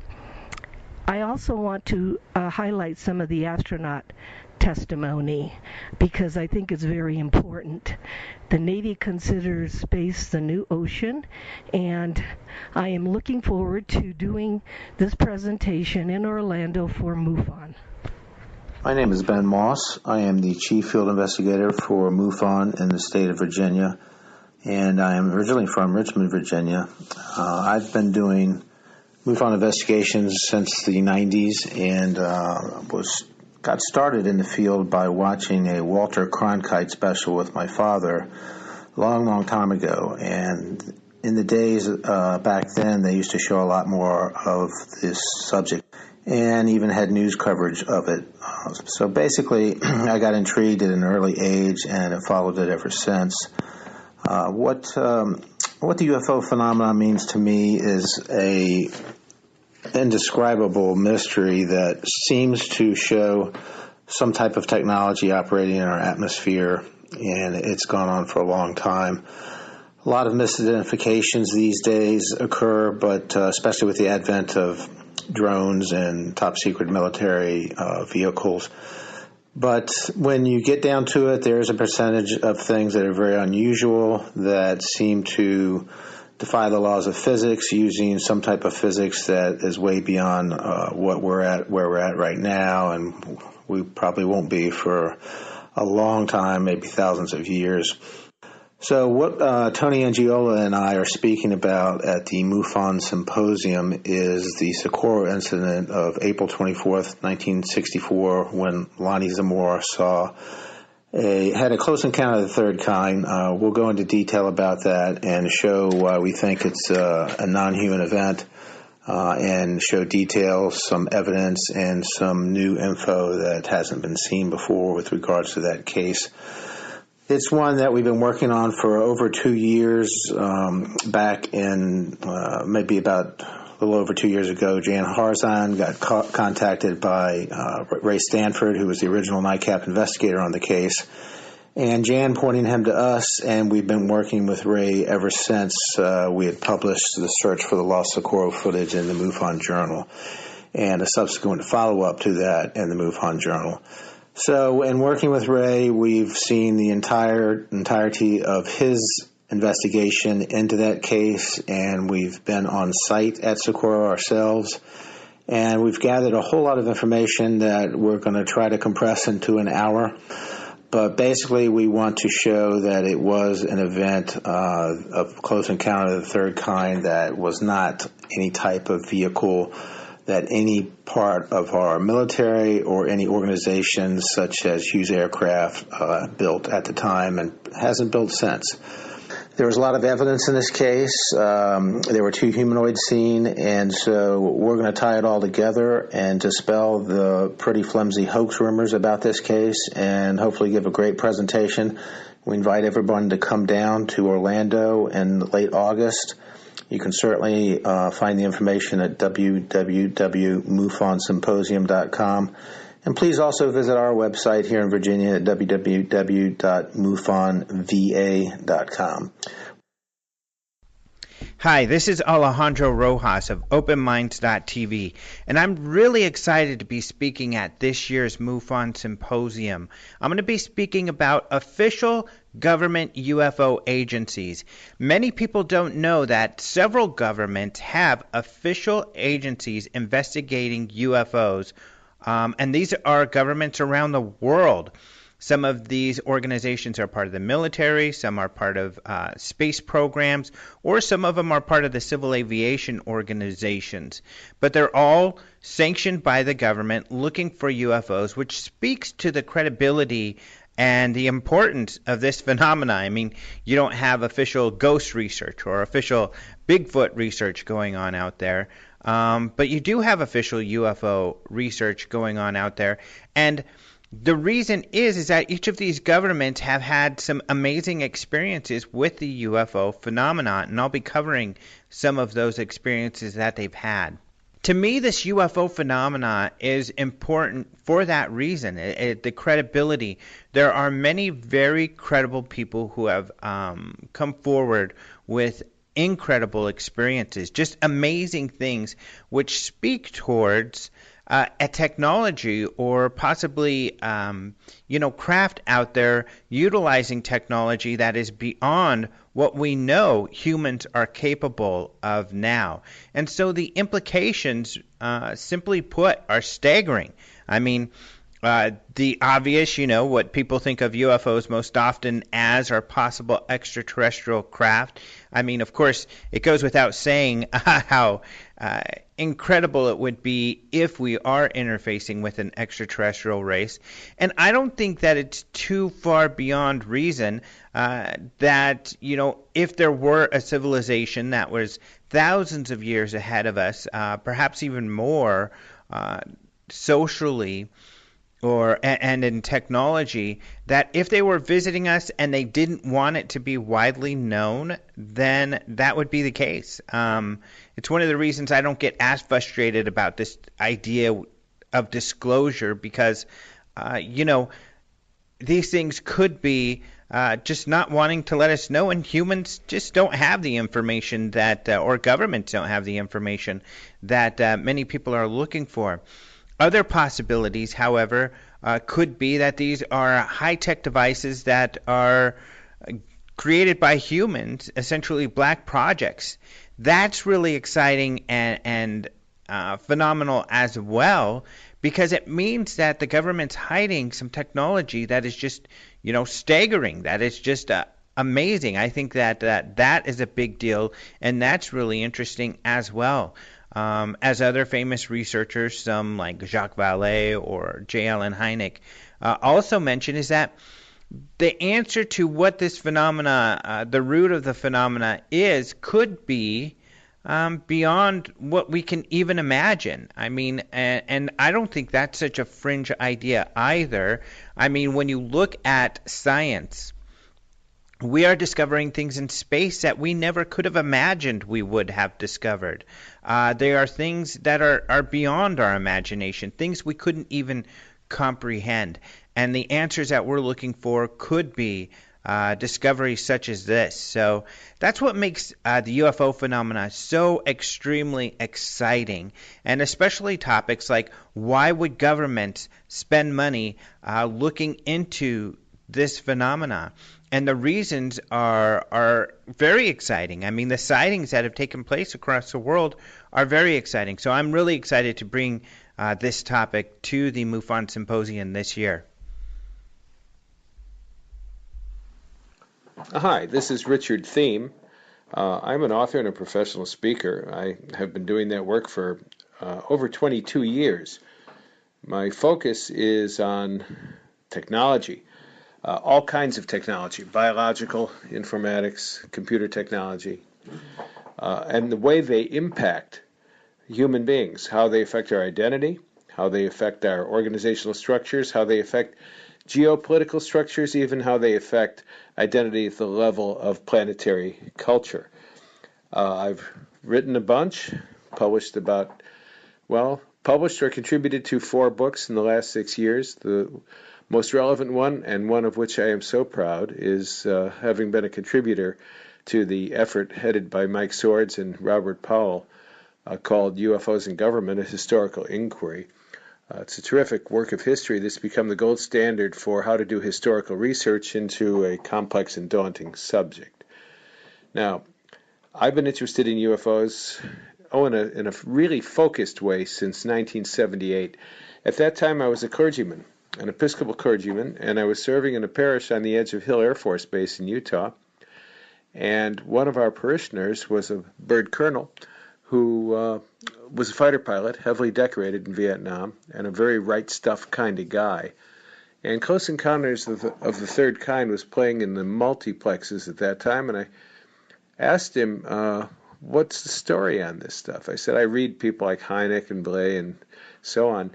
I also want to highlight some of the astronaut testimony because I think it's very important. The Navy considers space the new ocean, and I am looking forward to doing this presentation in Orlando for MUFON. My name is Ben Moss. I am the Chief Field Investigator for MUFON in the state of Virginia, and I am originally from Richmond, Virginia. I've been doing MUFON investigations since the 90s and got started in the field by watching a Walter Cronkite special with my father a long time ago. And in the days back then, they used to show a lot more of this subject and even had news coverage of it. So basically, I got intrigued at an early age and have followed it ever since. What the UFO phenomenon means to me is a indescribable mystery that seems to show some type of technology operating in our atmosphere, and it's gone on for a long time. A lot of misidentifications these days occur, but especially with the advent of drones and top-secret military vehicles. But when you get down to it, there's a percentage of things that are very unusual that seem to defy the laws of physics, using some type of physics that is way beyond where we're at right now, and we probably won't be for a long time, maybe thousands of years. So what Tony Angiola and I are speaking about at the MUFON Symposium is the Socorro incident of April 24th, 1964, when Lonnie Zamora had a close encounter of the third kind. We'll go into detail about that and show why we think it's a non-human event, and show details, some evidence, and some new info that hasn't been seen before with regards to that case. It's one that we've been working on for over 2 years. Back in maybe about a little over 2 years ago, Jan Harzan got contacted by Ray Stanford, who was the original NICAP investigator on the case, and Jan pointing him to us, and we've been working with Ray ever since we had published the search for the lost Socorro footage in the MUFON Journal, and a subsequent follow-up to that in the MUFON Journal. So in working with Ray, we've seen the entirety of his investigation into that case, and we've been on site at Socorro ourselves, and we've gathered a whole lot of information that we're going to try to compress into an hour. But basically, we want to show that it was an event of close encounter of the third kind that was not any type of vehicle that any part of our military or any organizations such as Hughes Aircraft built at the time and hasn't built since. There was a lot of evidence in this case. There were 2 humanoids seen, and so we're going to tie it all together and dispel the pretty flimsy hoax rumors about this case and hopefully give a great presentation. We invite everyone to come down to Orlando in late August. You can certainly find the information at www.mufonsymposium.com. And please also visit our website here in Virginia at www.mufonva.com. Hi, this is Alejandro Rojas of OpenMinds.tv, and I'm really excited to be speaking at this year's MUFON Symposium. I'm going to be speaking about official government UFO agencies. Many people don't know that several governments have official agencies investigating UFOs. And these are governments around the world. Some of these organizations are part of the military, some are part of space programs, or some of them are part of the civil aviation organizations. But they're all sanctioned by the government looking for UFOs, which speaks to the credibility and the importance of this phenomena. I mean, you don't have official ghost research or official Bigfoot research going on out there. But you do have official UFO research going on out there. And the reason is that each of these governments have had some amazing experiences with the UFO phenomenon, and I'll be covering some of those experiences that they've had. To me, this UFO phenomena is important for that reason, the credibility. There are many very credible people who have come forward with incredible experiences, just amazing things which speak towards a technology or possibly, craft out there utilizing technology that is beyond what we know humans are capable of now. And so the implications, simply put, are staggering. I mean, the obvious, what people think of UFOs most often as are possible extraterrestrial craft. I mean, of course, it goes without saying how incredible it would be if we are interfacing with an extraterrestrial race. And I don't think that it's too far beyond reason that, if there were a civilization that was thousands of years ahead of us, perhaps even more socially, and in technology, that if they were visiting us and they didn't want it to be widely known, then that would be the case. It's one of the reasons I don't get as frustrated about this idea of disclosure, because, these things could be just not wanting to let us know, and humans just don't have the information that, or governments don't have the information that many people are looking for. Other possibilities, however, could be that these are high-tech devices that are created by humans, essentially black projects. That's really exciting and phenomenal as well, because it means that the government's hiding some technology that is just, staggering, that is just amazing. I think that is a big deal, and that's really interesting as well. As other famous researchers, some like Jacques Vallée or J. Allen Hynek, also mention, is that the answer to what this phenomena, the root of the phenomena is, could be beyond what we can even imagine. I mean, and I don't think that's such a fringe idea either. I mean, when you look at science, we are discovering things in space that we never could have imagined we would have discovered. They are things that are beyond our imagination, things we couldn't even comprehend. and the answers that we're looking for could be discoveries such as this. So that's what makes the UFO phenomena so extremely exciting, and especially topics like why would governments spend money looking into this phenomena? And the reasons are very exciting. I mean, the sightings that have taken place across the world are very exciting. So I'm really excited to bring this topic to the MUFON Symposium this year. Hi, this is Richard Thiem. I'm an author and a professional speaker. I have been doing that work for over 22 years. My focus is on technology, all kinds of technology, biological, informatics, computer technology, and the way they impact human beings, how they affect our identity, how they affect our organizational structures, how they affect geopolitical structures, even how they affect identity at the level of planetary culture. I've written a bunch, published or contributed to 4 books in the last 6 years. The most relevant one, and one of which I am so proud, is having been a contributor to the effort headed by Mike Swords and Robert Powell called UFOs in Government, a Historical Inquiry. It's a terrific work of history that's become the gold standard for how to do historical research into a complex and daunting subject. Now, I've been interested in UFOs in a really focused way since 1978. At that time, I was a clergyman, an Episcopal clergyman, and I was serving in a parish on the edge of Hill Air Force Base in Utah. And one of our parishioners was a bird colonel who was a fighter pilot, heavily decorated in Vietnam, and a very right stuff kind of guy. And Close Encounters of the Third Kind was playing in the multiplexes at that time, and I asked him, what's the story on this stuff? I said, I read people like Hynek and Beall and so on,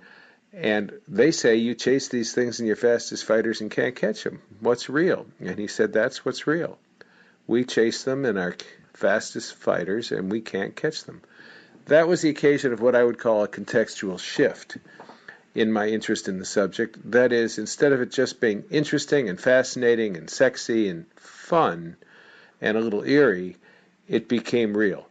and they say you chase these things in your fastest fighters and can't catch them. What's real? And he said, that's what's real. We chase them in our fastest fighters, and we can't catch them. That was the occasion of what I would call a contextual shift in my interest in the subject. That is, instead of it just being interesting and fascinating and sexy and fun and a little eerie, it became real.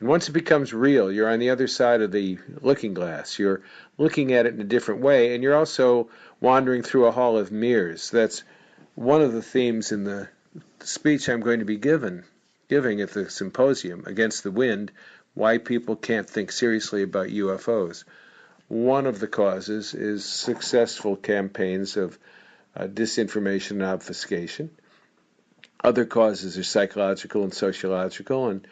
And once it becomes real, you're on the other side of the looking glass. You're looking at it in a different way, and you're also wandering through a hall of mirrors. That's one of the themes in the speech I'm going to be giving at the symposium, Against the Wind, Why People Can't Think Seriously About UFOs. One of the causes is successful campaigns of disinformation and obfuscation. Other causes are psychological and sociological, and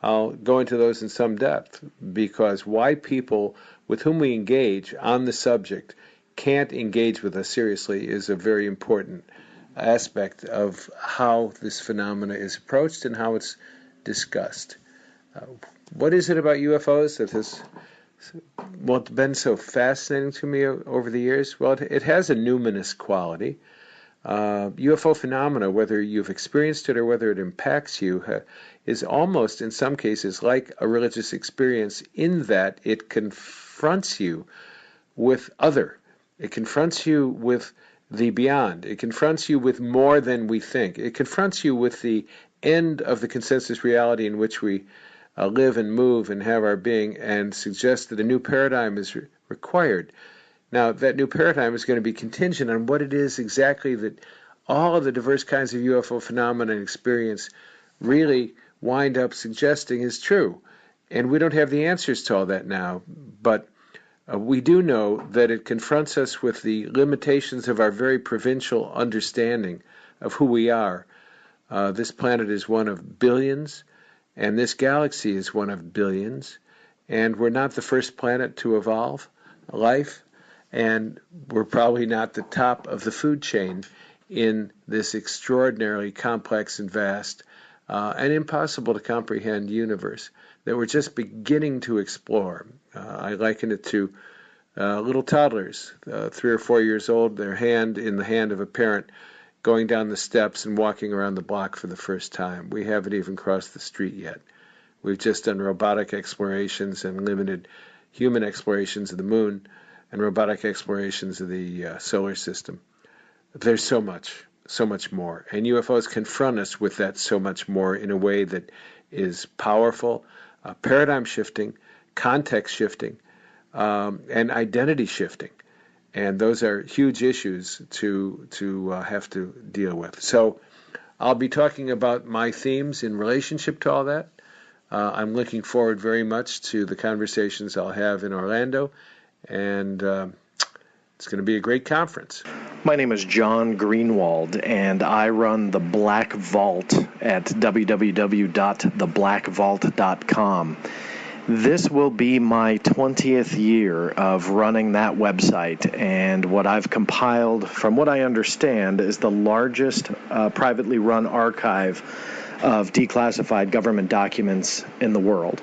I'll go into those in some depth, because why people with whom we engage on the subject can't engage with us seriously is a very important aspect of how this phenomena is approached and how it's discussed. What is it about UFOs that has been so fascinating to me over the years? Well, it has a numinous quality. UFO phenomena, whether you've experienced it or whether it impacts you, is almost, in some cases, like a religious experience in that it confronts you with other. It confronts you with the beyond. It confronts you with more than we think. It confronts you with the end of the consensus reality in which we live and move and have our being, and suggests that a new paradigm is required. Now, that new paradigm is going to be contingent on what it is exactly that all of the diverse kinds of UFO phenomena and experience really wind up suggesting is true. And we don't have the answers to all that now, but we do know that it confronts us with the limitations of our very provincial understanding of who we are. This planet is one of billions, and this galaxy is one of billions, and we're not the first planet to evolve life, and we're probably not the top of the food chain in this extraordinarily complex and vast and impossible to comprehend universe that we're just beginning to explore. I liken it to little toddlers, 3 or 4 years old, their hand in the hand of a parent, going down the steps and walking around the block for the first time. We haven't even crossed the street yet. We've just done robotic explorations and limited human explorations of the moon and robotic explorations of the solar system. there's so much more. And UFOs confront us with that so much more in a way that is powerful, paradigm shifting, context shifting, and identity shifting. And those are huge issues to have to deal with. So I'll be talking about my themes in relationship to all that. I'm looking forward very much to the conversations I'll have in Orlando, and it's going to be a great conference. My name is John Greenwald, and I run the Black Vault at www.theblackvault.com. This will be my 20th year of running that website, and what I've compiled, from what I understand, is the largest privately run archive of declassified government documents in the world.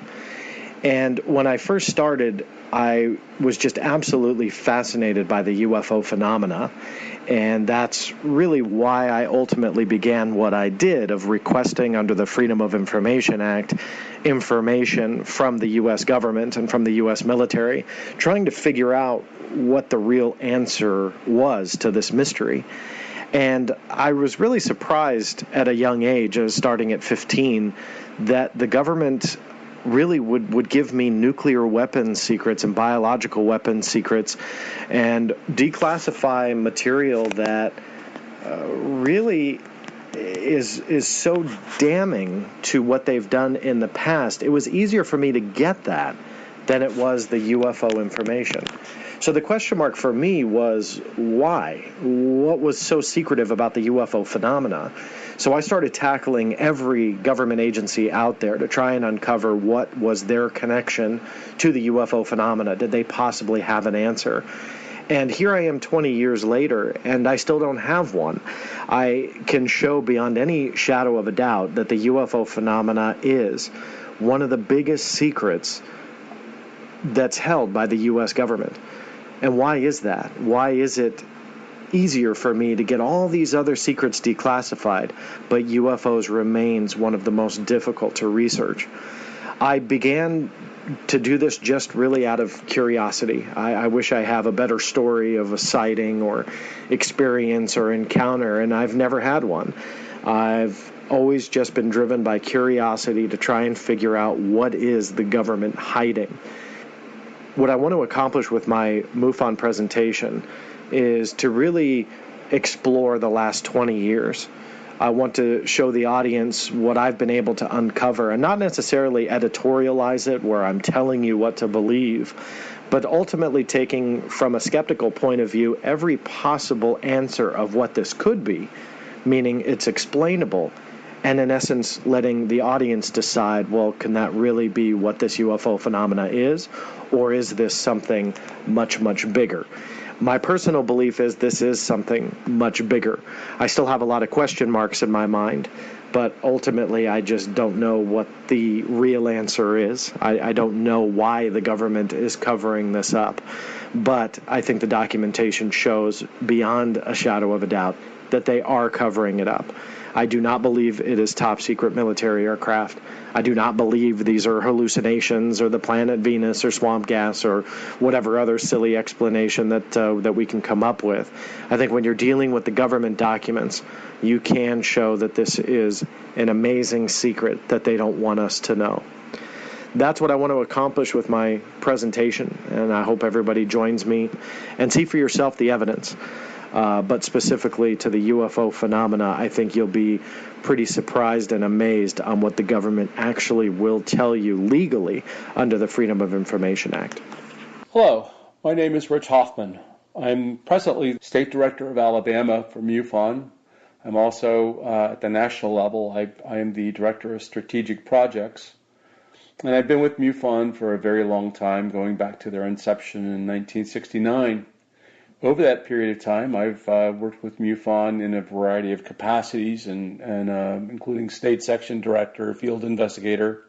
And when I first started, I was just absolutely fascinated by the UFO phenomena, and that's really why I ultimately began what I did of requesting under the Freedom of Information Act information from the U.S. government and from the U.S. military, trying to figure out what the real answer was to this mystery. And I was really surprised at a young age, starting at 15, that the government really would give me nuclear weapons secrets and biological weapons secrets and declassify material that really is so damning to what they've done in the past. It was easier for me to get that than it was the UFO information. So the question mark for me was, why? What was so secretive about the UFO phenomena? So I started tackling every government agency out there to try and uncover what was their connection to the UFO phenomena. Did they possibly have an answer? And here I am 20 years later, and I still don't have one. I can show beyond any shadow of a doubt that the UFO phenomena is one of the biggest secrets that's held by the U.S. government. And why is that? Why is it easier for me to get all these other secrets declassified, but UFOs remains one of the most difficult to research? I began to do this just really out of curiosity. I wish I have a better story of a sighting or experience or encounter, and I've never had one. I've always just been driven by curiosity to try and figure out what is the government hiding. What I want to accomplish with my MUFON presentation is to really explore the last 20 years. I want to show the audience what I've been able to uncover, and not necessarily editorialize it where I'm telling you what to believe, but ultimately taking from a skeptical point of view every possible answer of what this could be, meaning it's explainable, and in essence letting the audience decide, well, can that really be what this UFO phenomena is, or is this something much, much bigger? My personal belief is this is something much bigger. I still have a lot of question marks in my mind, but ultimately I just don't know what the real answer is. I don't know why the government is covering this up, but I think the documentation shows beyond a shadow of a doubt that they are covering it up. I do not believe it is top secret military aircraft. I do not believe these are hallucinations or the planet Venus or swamp gas or whatever other silly explanation that we can come up with. I think when you're dealing with the government documents, you can show that this is an amazing secret that they don't want us to know. That's what I want to accomplish with my presentation, and I hope everybody joins me and see for yourself the evidence. But specifically to the UFO phenomena, I think you'll be pretty surprised and amazed on what the government actually will tell you legally under the Freedom of Information Act. Hello, my name is Rich Hoffman. I'm presently State Director of Alabama for MUFON. I'm also, at the national level, I am the Director of Strategic Projects. And I've been with MUFON for a very long time, going back to their inception in 1969. Over that period of time, I've worked with MUFON in a variety of capacities, and including State Section Director, Field Investigator,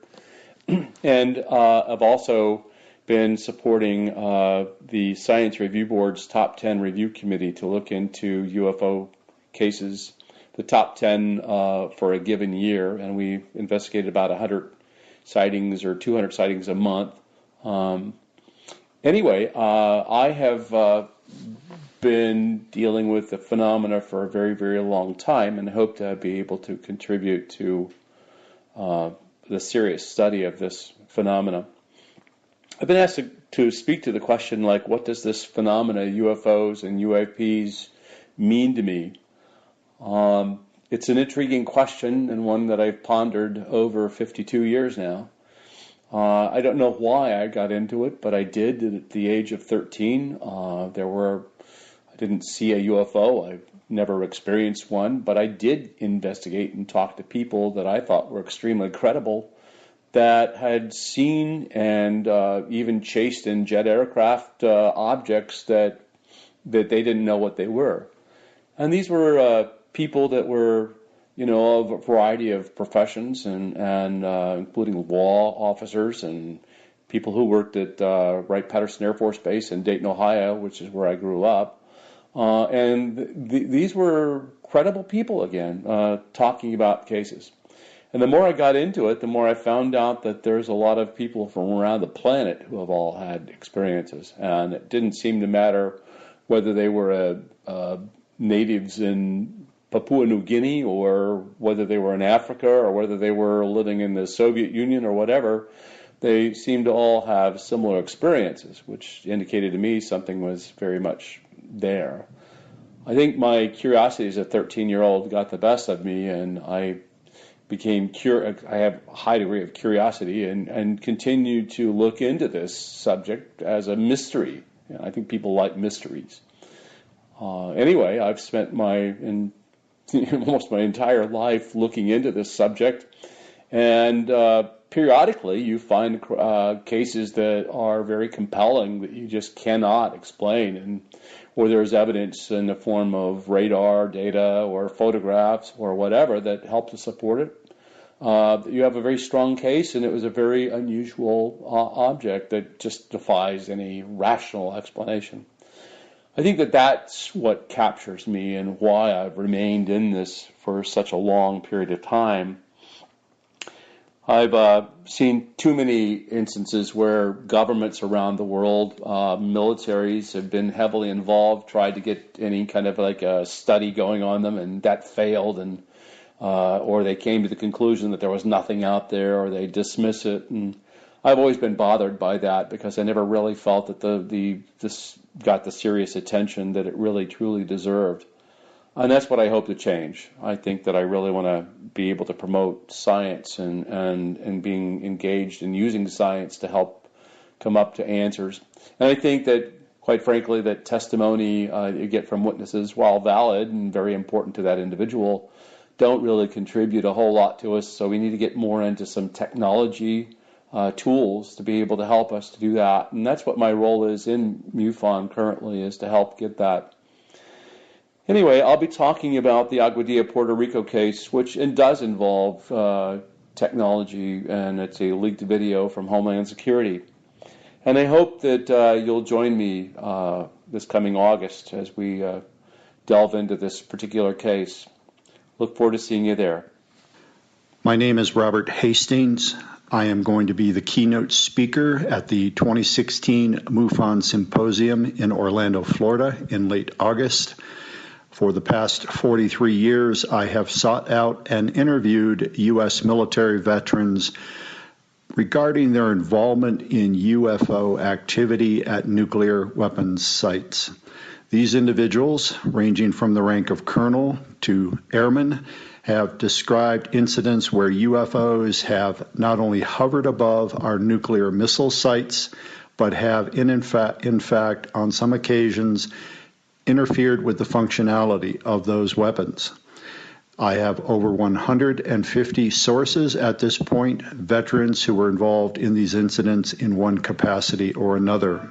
and I've also been supporting the Science Review Board's Top 10 Review Committee to look into UFO cases, the top 10 for a given year, and we investigated about 100 sightings or 200 sightings a month. Anyway, I have been dealing with the phenomena for a very, very long time, and hope to be able to contribute to the serious study of this phenomena. I've been asked to speak to the question, like, what does this phenomena, UFOs and UAPs, mean to me? It's an intriguing question, and one that I've pondered over 52 years now. I don't know why I got into it, but I did at the age of 13. I didn't see a UFO. I've never experienced one, but I did investigate and talk to people that I thought were extremely credible that had seen and even chased in jet aircraft objects that they didn't know what they were. And these were people that were, of a variety of professions, and including law officers and people who worked at Wright-Patterson Air Force Base in Dayton, Ohio, which is where I grew up. And these were credible people, again, talking about cases. And the more I got into it, the more I found out that there's a lot of people from around the planet who have all had experiences. And it didn't seem to matter whether they were natives in Papua New Guinea, or whether they were in Africa, or whether they were living in the Soviet Union or whatever. They seemed to all have similar experiences, which indicated to me something was very much there. I think my curiosity as a 13-year-old got the best of me, and I became I have a high degree of curiosity, and continued to look into this subject as a mystery. I think people like mysteries. Anyway, I've spent almost my entire life looking into this subject, and periodically you find cases that are very compelling that you just cannot explain, and where there's evidence in the form of radar data or photographs or whatever that help to support it. You have a very strong case, and it was a very unusual object that just defies any rational explanation. I think that that's what captures me and why I've remained in this for such a long period of time. I've seen too many instances where governments around the world, militaries have been heavily involved, tried to get any kind of like a study going on them, and that failed, and or they came to the conclusion that there was nothing out there, or they dismiss it. And I've always been bothered by that, because I never really felt that this got the serious attention that it really truly deserved. And that's what I hope to change. I think that I really want to be able to promote science and being engaged in using science to help come up to answers. And I think that, quite frankly, that testimony you get from witnesses, while valid and very important to that individual, don't really contribute a whole lot to us. So we need to get more into some technology tools to be able to help us to do that. And that's what my role is in MUFON currently, is to help get that. Anyway, I'll be talking about the Aguadilla, Puerto Rico case, which does involve technology, and it's a leaked video from Homeland Security. And I hope that you'll join me this coming August as we delve into this particular case. Look forward to seeing you there. My name is Robert Hastings. I am going to be the keynote speaker at the 2016 MUFON Symposium in Orlando, Florida in late August. For the past 43 years, I have sought out and interviewed U.S. military veterans regarding their involvement in UFO activity at nuclear weapons sites. These individuals, ranging from the rank of colonel to airman, have described incidents where UFOs have not only hovered above our nuclear missile sites, but have in fact, on some occasions, interfered with the functionality of those weapons. I have over 150 sources at this point, veterans who were involved in these incidents in one capacity or another.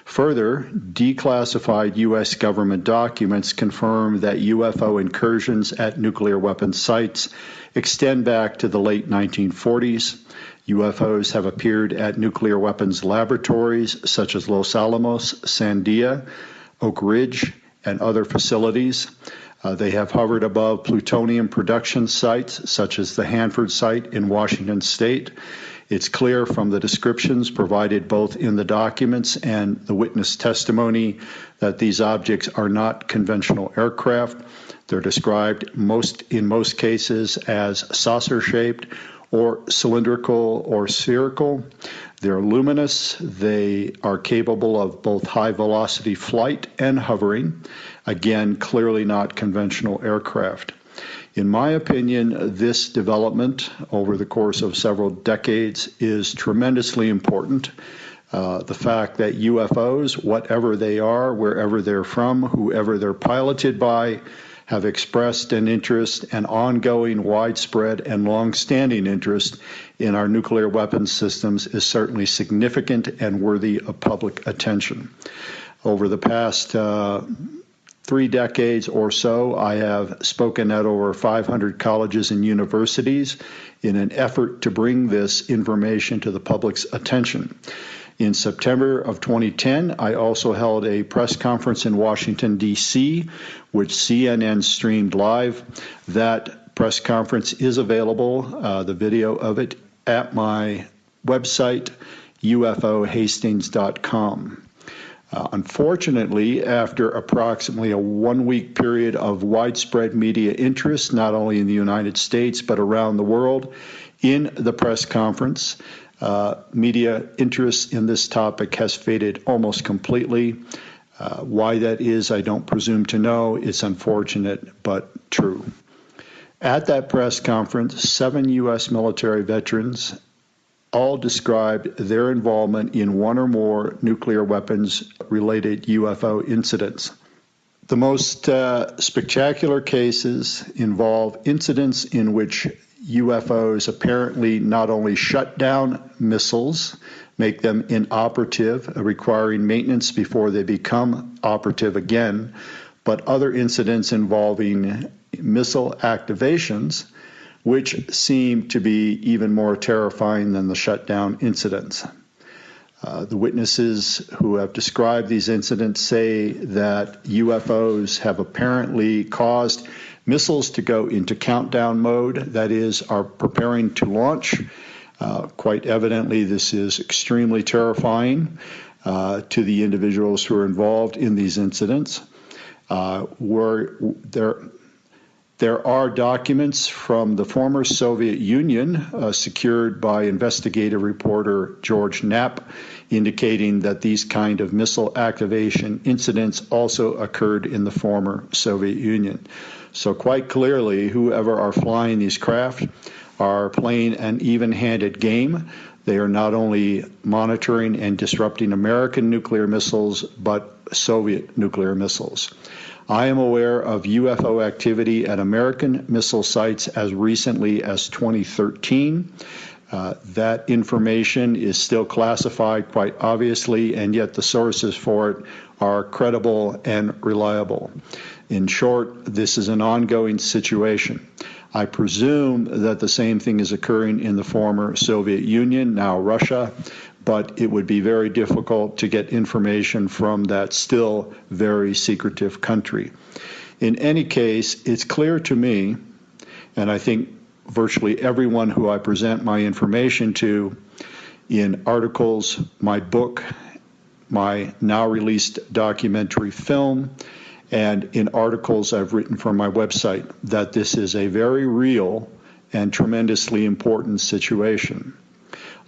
Further, declassified U.S. government documents confirm that UFO incursions at nuclear weapons sites extend back to the late 1940s. UFOs have appeared at nuclear weapons laboratories such as Los Alamos, Sandia, Oak Ridge, and other facilities. They have hovered above plutonium production sites such as the Hanford site in Washington State, It's clear from the descriptions provided both in the documents and the witness testimony that these objects are not conventional aircraft. They're described in most cases as saucer-shaped or cylindrical or spherical. They're luminous. They are capable of both high-velocity flight and hovering. Again, clearly not conventional aircraft. In my opinion, this development over the course of several decades is tremendously important. The fact that UFOs, whatever they are, wherever they're from, whoever they're piloted by, have expressed an interest, an ongoing, widespread, and long-standing interest in our nuclear weapons systems is certainly significant and worthy of public attention. Over the past 3 decades or so, I have spoken at over 500 colleges and universities in an effort to bring this information to the public's attention. In September of 2010, I also held a press conference in Washington, D.C., which CNN streamed live. That press conference is available, the video of it, at my website, ufohastings.com. Unfortunately, after approximately a 1-week period of widespread media interest, not only in the United States but around the world, in the press conference, media interest in this topic has faded almost completely. Why that is, I don't presume to know. It's unfortunate, but true. At that press conference, 7 U.S. military veterans all described their involvement in one or more nuclear weapons-related UFO incidents. The most spectacular cases involve incidents in which UFOs apparently not only shut down missiles, make them inoperative, requiring maintenance before they become operative again, but other incidents involving missile activations, which seem to be even more terrifying than the shutdown incidents. The witnesses who have described these incidents say that UFOs have apparently caused missiles to go into countdown mode, that is, are preparing to launch. Quite evidently, this is extremely terrifying to the individuals who are involved in these incidents. There are documents from the former Soviet Union secured by investigative reporter George Knapp indicating that these kind of missile activation incidents also occurred in the former Soviet Union. So quite clearly, whoever are flying these craft are playing an even-handed game. They are not only monitoring and disrupting American nuclear missiles, but Soviet nuclear missiles. I am aware of UFO activity at American missile sites as recently as 2013. That information is still classified quite obviously, and yet the sources for it are credible and reliable. In short, this is an ongoing situation. I presume that the same thing is occurring in the former Soviet Union, now Russia, but it would be very difficult to get information from that still very secretive country. In any case, it's clear to me, and I think virtually everyone who I present my information to in articles, my book, my now released documentary film, and in articles I've written for my website, that this is a very real and tremendously important situation.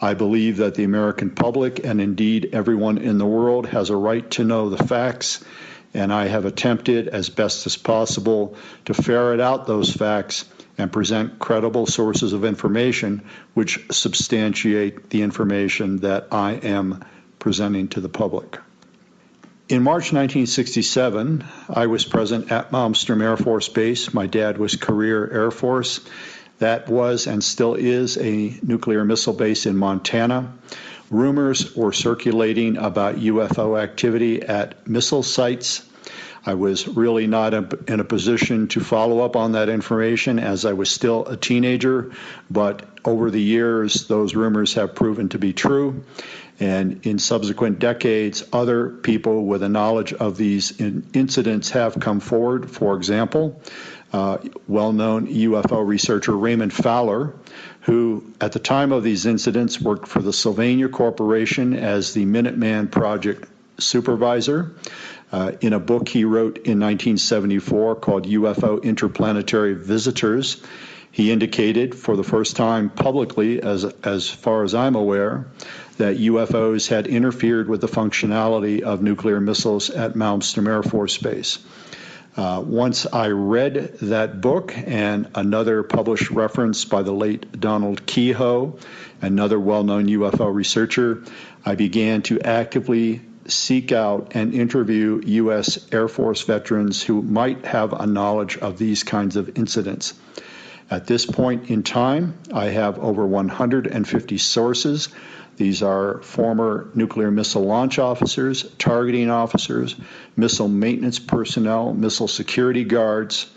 I believe that the American public, and indeed everyone in the world, has a right to know the facts, and I have attempted as best as possible to ferret out those facts and present credible sources of information which substantiate the information that I am presenting to the public. In March 1967, I was present at Malmstrom Air Force Base. My dad was Career Air Force. That was and still is a nuclear missile base in Montana. Rumors were circulating about UFO activity at missile sites. I was really not in a position to follow up on that information as I was still a teenager, but over the years, those rumors have proven to be true. And in subsequent decades, other people with a knowledge of these incidents have come forward. For example, well-known UFO researcher Raymond Fowler, who at the time of these incidents worked for the Sylvania Corporation as the Minuteman Project supervisor. In a book he wrote in 1974 called UFO Interplanetary Visitors, he indicated for the first time publicly, as far as I'm aware, that UFOs had interfered with the functionality of nuclear missiles at Malmstrom Air Force Base. Once I read that book and another published reference by the late Donald Kehoe, another well-known UFO researcher, I began to actively seek out and interview U.S. Air Force veterans who might have a knowledge of these kinds of incidents. At this point in time, I have over 150 sources. These are former nuclear missile launch officers, targeting officers, missile maintenance personnel, missile security guards,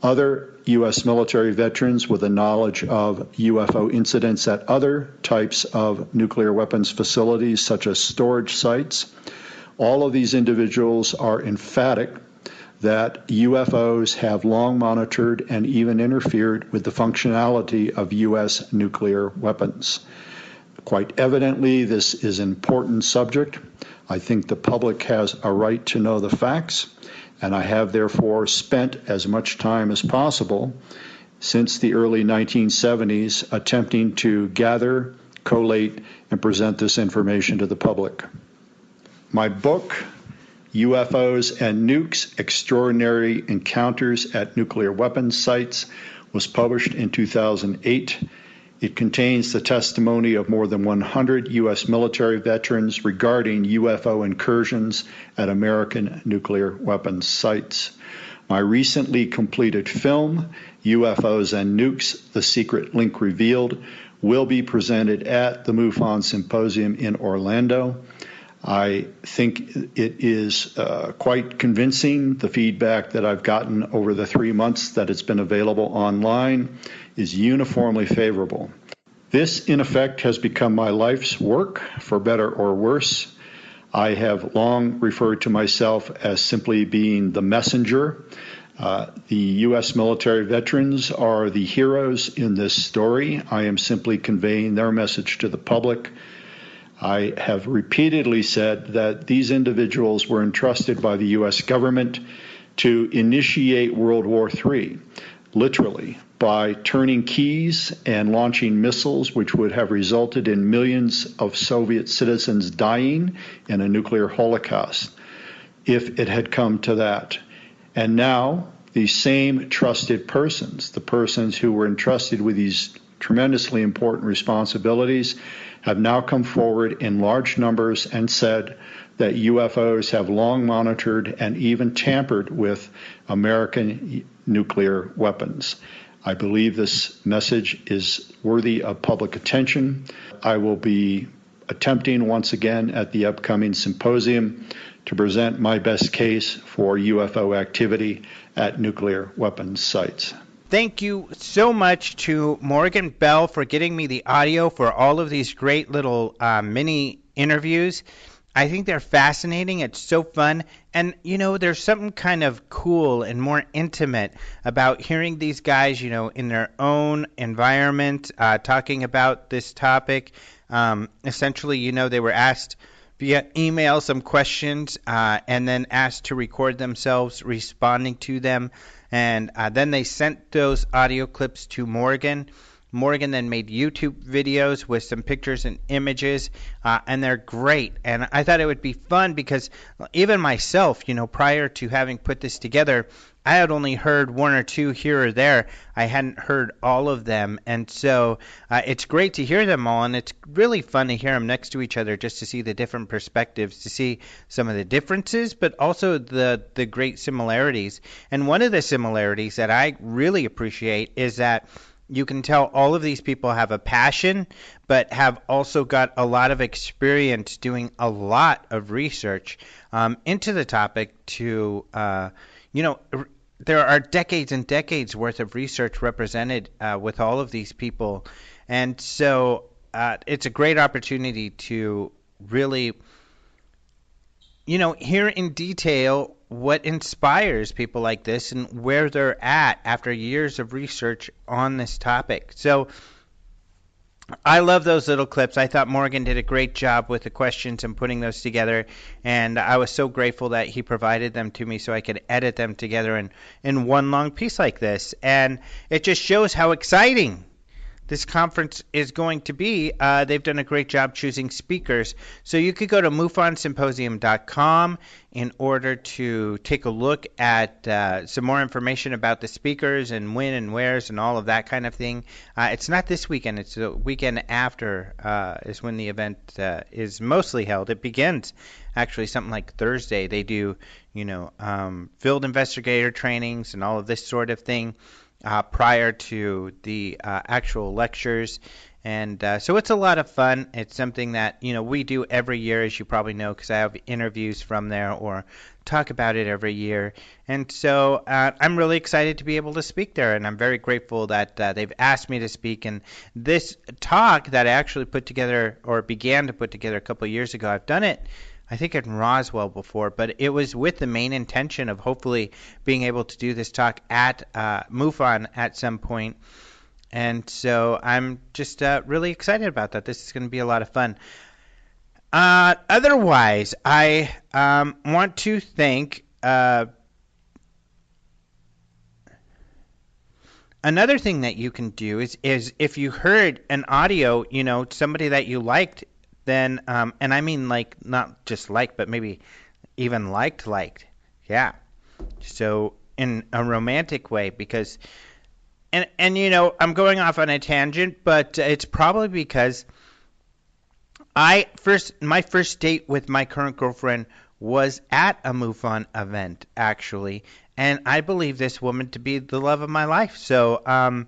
other U.S. military veterans with a knowledge of UFO incidents at other types of nuclear weapons facilities, such as storage sites. All of these individuals are emphatic that UFOs have long monitored and even interfered with the functionality of U.S. nuclear weapons. Quite evidently, this is an important subject. I think the public has a right to know the facts, and I have therefore spent as much time as possible since the early 1970s attempting to gather, collate, and present this information to the public. My book, UFOs and Nukes, Extraordinary Encounters at Nuclear Weapons Sites, was published in 2008. It contains the testimony of more than 100 U.S. military veterans regarding UFO incursions at American nuclear weapons sites. My recently completed film, UFOs and Nukes, The Secret Link Revealed, will be presented at the MUFON Symposium in Orlando. I think it is quite convincing. The feedback that I've gotten over the 3 months that it's been available online is uniformly favorable. This, in effect, has become my life's work, for better or worse. I have long referred to myself as simply being the messenger. The U.S. military veterans are the heroes in this story. I am simply conveying their message to the public. I have repeatedly said that these individuals were entrusted by the U.S. government to initiate World War III, literally, by turning keys and launching missiles which would have resulted in millions of Soviet citizens dying in a nuclear holocaust, if it had come to that. And now, these same trusted persons, the persons who were entrusted with these tremendously important responsibilities, have now come forward in large numbers and said that UFOs have long monitored and even tampered with American nuclear weapons. I believe this message is worthy of public attention. I will be attempting once again at the upcoming symposium to present my best case for UFO activity at nuclear weapons sites. Thank you so much to Morgan Beall for getting me the audio for all of these great little mini interviews. I think they're fascinating. It's so fun. And, you know, there's something kind of cool and more intimate about hearing these guys, you know, in their own environment, talking about this topic. Essentially, you know, they were asked via email some questions and then asked to record themselves responding to them. And then they sent those audio clips to Morgan. Morgan then made YouTube videos with some pictures and images, and they're great. And I thought it would be fun because even myself, you know, prior to having put this together, I had only heard one or two here or there. I hadn't heard all of them. And so it's great to hear them all, and it's really fun to hear them next to each other just to see the different perspectives, to see some of the differences, but also the great similarities. And one of the similarities that I really appreciate is that you can tell all of these people have a passion, but have also got a lot of experience doing a lot of research into the topic to, you know, there are decades and decades worth of research represented with all of these people. And so it's a great opportunity to really, you know, hear in detail what inspires people like this and where they're at after years of research on this topic. So I love those little clips. I thought Morgan did a great job with the questions and putting those together, and I was so grateful that he provided them to me so I could edit them together in one long piece like this. And it just shows how exciting this conference is going to be. They've done a great job choosing speakers. So you could go to MUFONsymposium.com in order to take a look at some more information about the speakers and when and wheres and all of that kind of thing. It's not this weekend. It's the weekend after is when the event is mostly held. It begins actually something like Thursday. They do, field investigator trainings and all of this sort of thing prior to the actual lectures. And so it's a lot of fun. It's something that, we do every year, as you probably know, because I have interviews from there or talk about it every year. And so I'm really excited to be able to speak there, and I'm very grateful that they've asked me to speak. And this talk that I actually put together or began to put together a couple of years ago, I've done it I think in Roswell before, but it was with the main intention of hopefully being able to do this talk at MUFON at some point. And so I'm just really excited about that. This is going to be a lot of fun. Otherwise, I want to thank another thing that you can do is if you heard an audio, somebody that you liked, then, and I mean like not just liked, but maybe even liked. Yeah. So in a romantic way, because, and I'm going off on a tangent, but it's probably because my first date with my current girlfriend was at a MUFON event, actually, and I believe this woman to be the love of my life. So,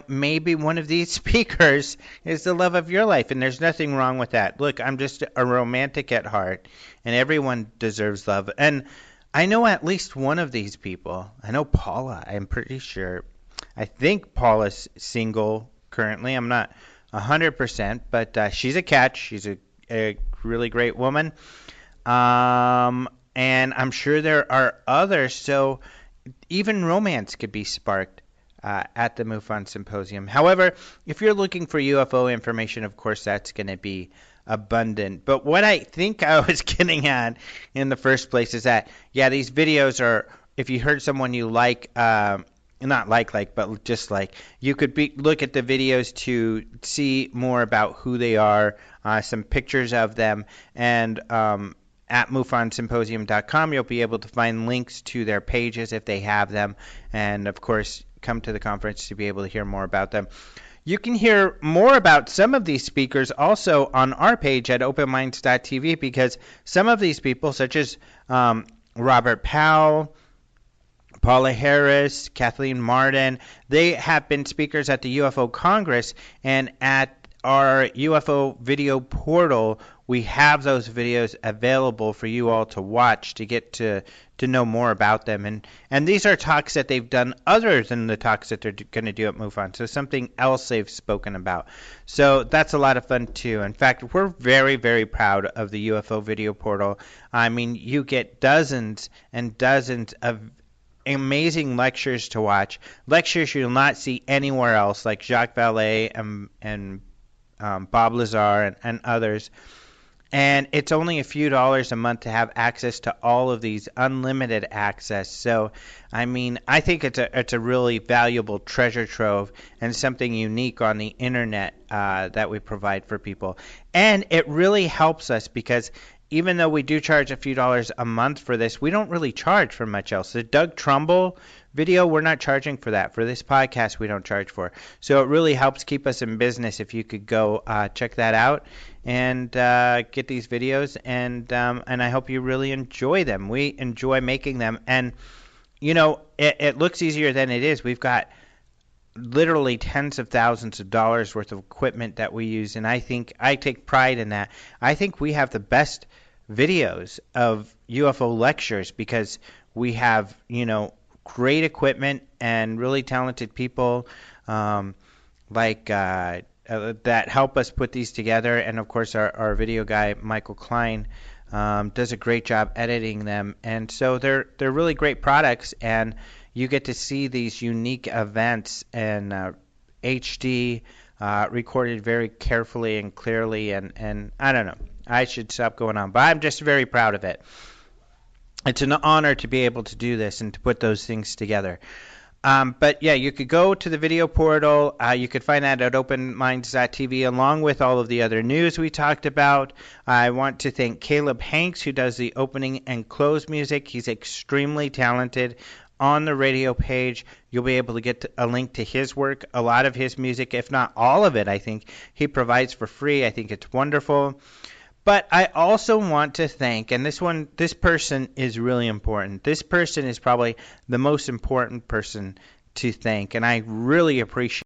maybe one of these speakers is the love of your life, and there's nothing wrong with that. Look, I'm just a romantic at heart, and everyone deserves love. And I know at least one of these people. I know Paula, I'm pretty sure. I think Paula's single currently. I'm not 100%, but she's a catch. She's a really great woman. And I'm sure there are others, so even romance could be sparked at the MUFON Symposium. However, if you're looking for UFO information, of course, that's going to be abundant. But what I think I was getting at in the first place is that, yeah, these videos are, if you heard someone you like, not like, but just like, you could look at the videos to see more about who they are, some pictures of them, and at MUFONsymposium.com, you'll be able to find links to their pages if they have them, and of course, come to the conference to be able to hear more about them. You can hear more about some of these speakers also on our page at openminds.tv, because some of these people, such as Robert Powell, Paola Harris, Kathleen Marden, they have been speakers at the UFO Congress, and at our UFO video portal, we have those videos available for you all to watch to get to know more about them. And these are talks that they've done other than the talks that they're going to do at MUFON, so something else they've spoken about. So that's a lot of fun too. In fact, we're very, very proud of the UFO video portal. I mean, you get dozens and dozens of amazing lectures to watch, lectures you'll not see anywhere else, like Jacques Vallée and Bob Lazar and others. And it's only a few dollars a month to have access to all of these, unlimited access. So, I mean, I think it's a really valuable treasure trove and something unique on the internet that we provide for people. And it really helps us because even though we do charge a few dollars a month for this, we don't really charge for much else. The Doug Trumbull video, we're not charging for that. For this podcast, we don't charge for. So it really helps keep us in business if you could go check that out and get these videos. And I hope you really enjoy them. We enjoy making them. And, it looks easier than it is. We've got literally tens of thousands of dollars worth of equipment that we use, and I think I take pride in that. I think we have the best videos of UFO lectures because we have, great equipment and really talented people that help us put these together, and of course our video guy Michael Klein does a great job editing them, and so they're really great products, and you get to see these unique events in HD, recorded very carefully and clearly, and I don't know, I should stop going on, but I'm just very proud of it. It's an honor to be able to do this and to put those things together. But yeah, you could go to the video portal. You could find that at openminds.tv along with all of the other news we talked about. I want to thank Caleb Hanks, who does the opening and close music. He's extremely talented. On the radio page, you'll be able to get a link to his work. A lot of his music, if not all of it, I think he provides for free. I think it's wonderful. But I also want to thank, and this person is really important. This person is probably the most important person to thank, and I really appreciate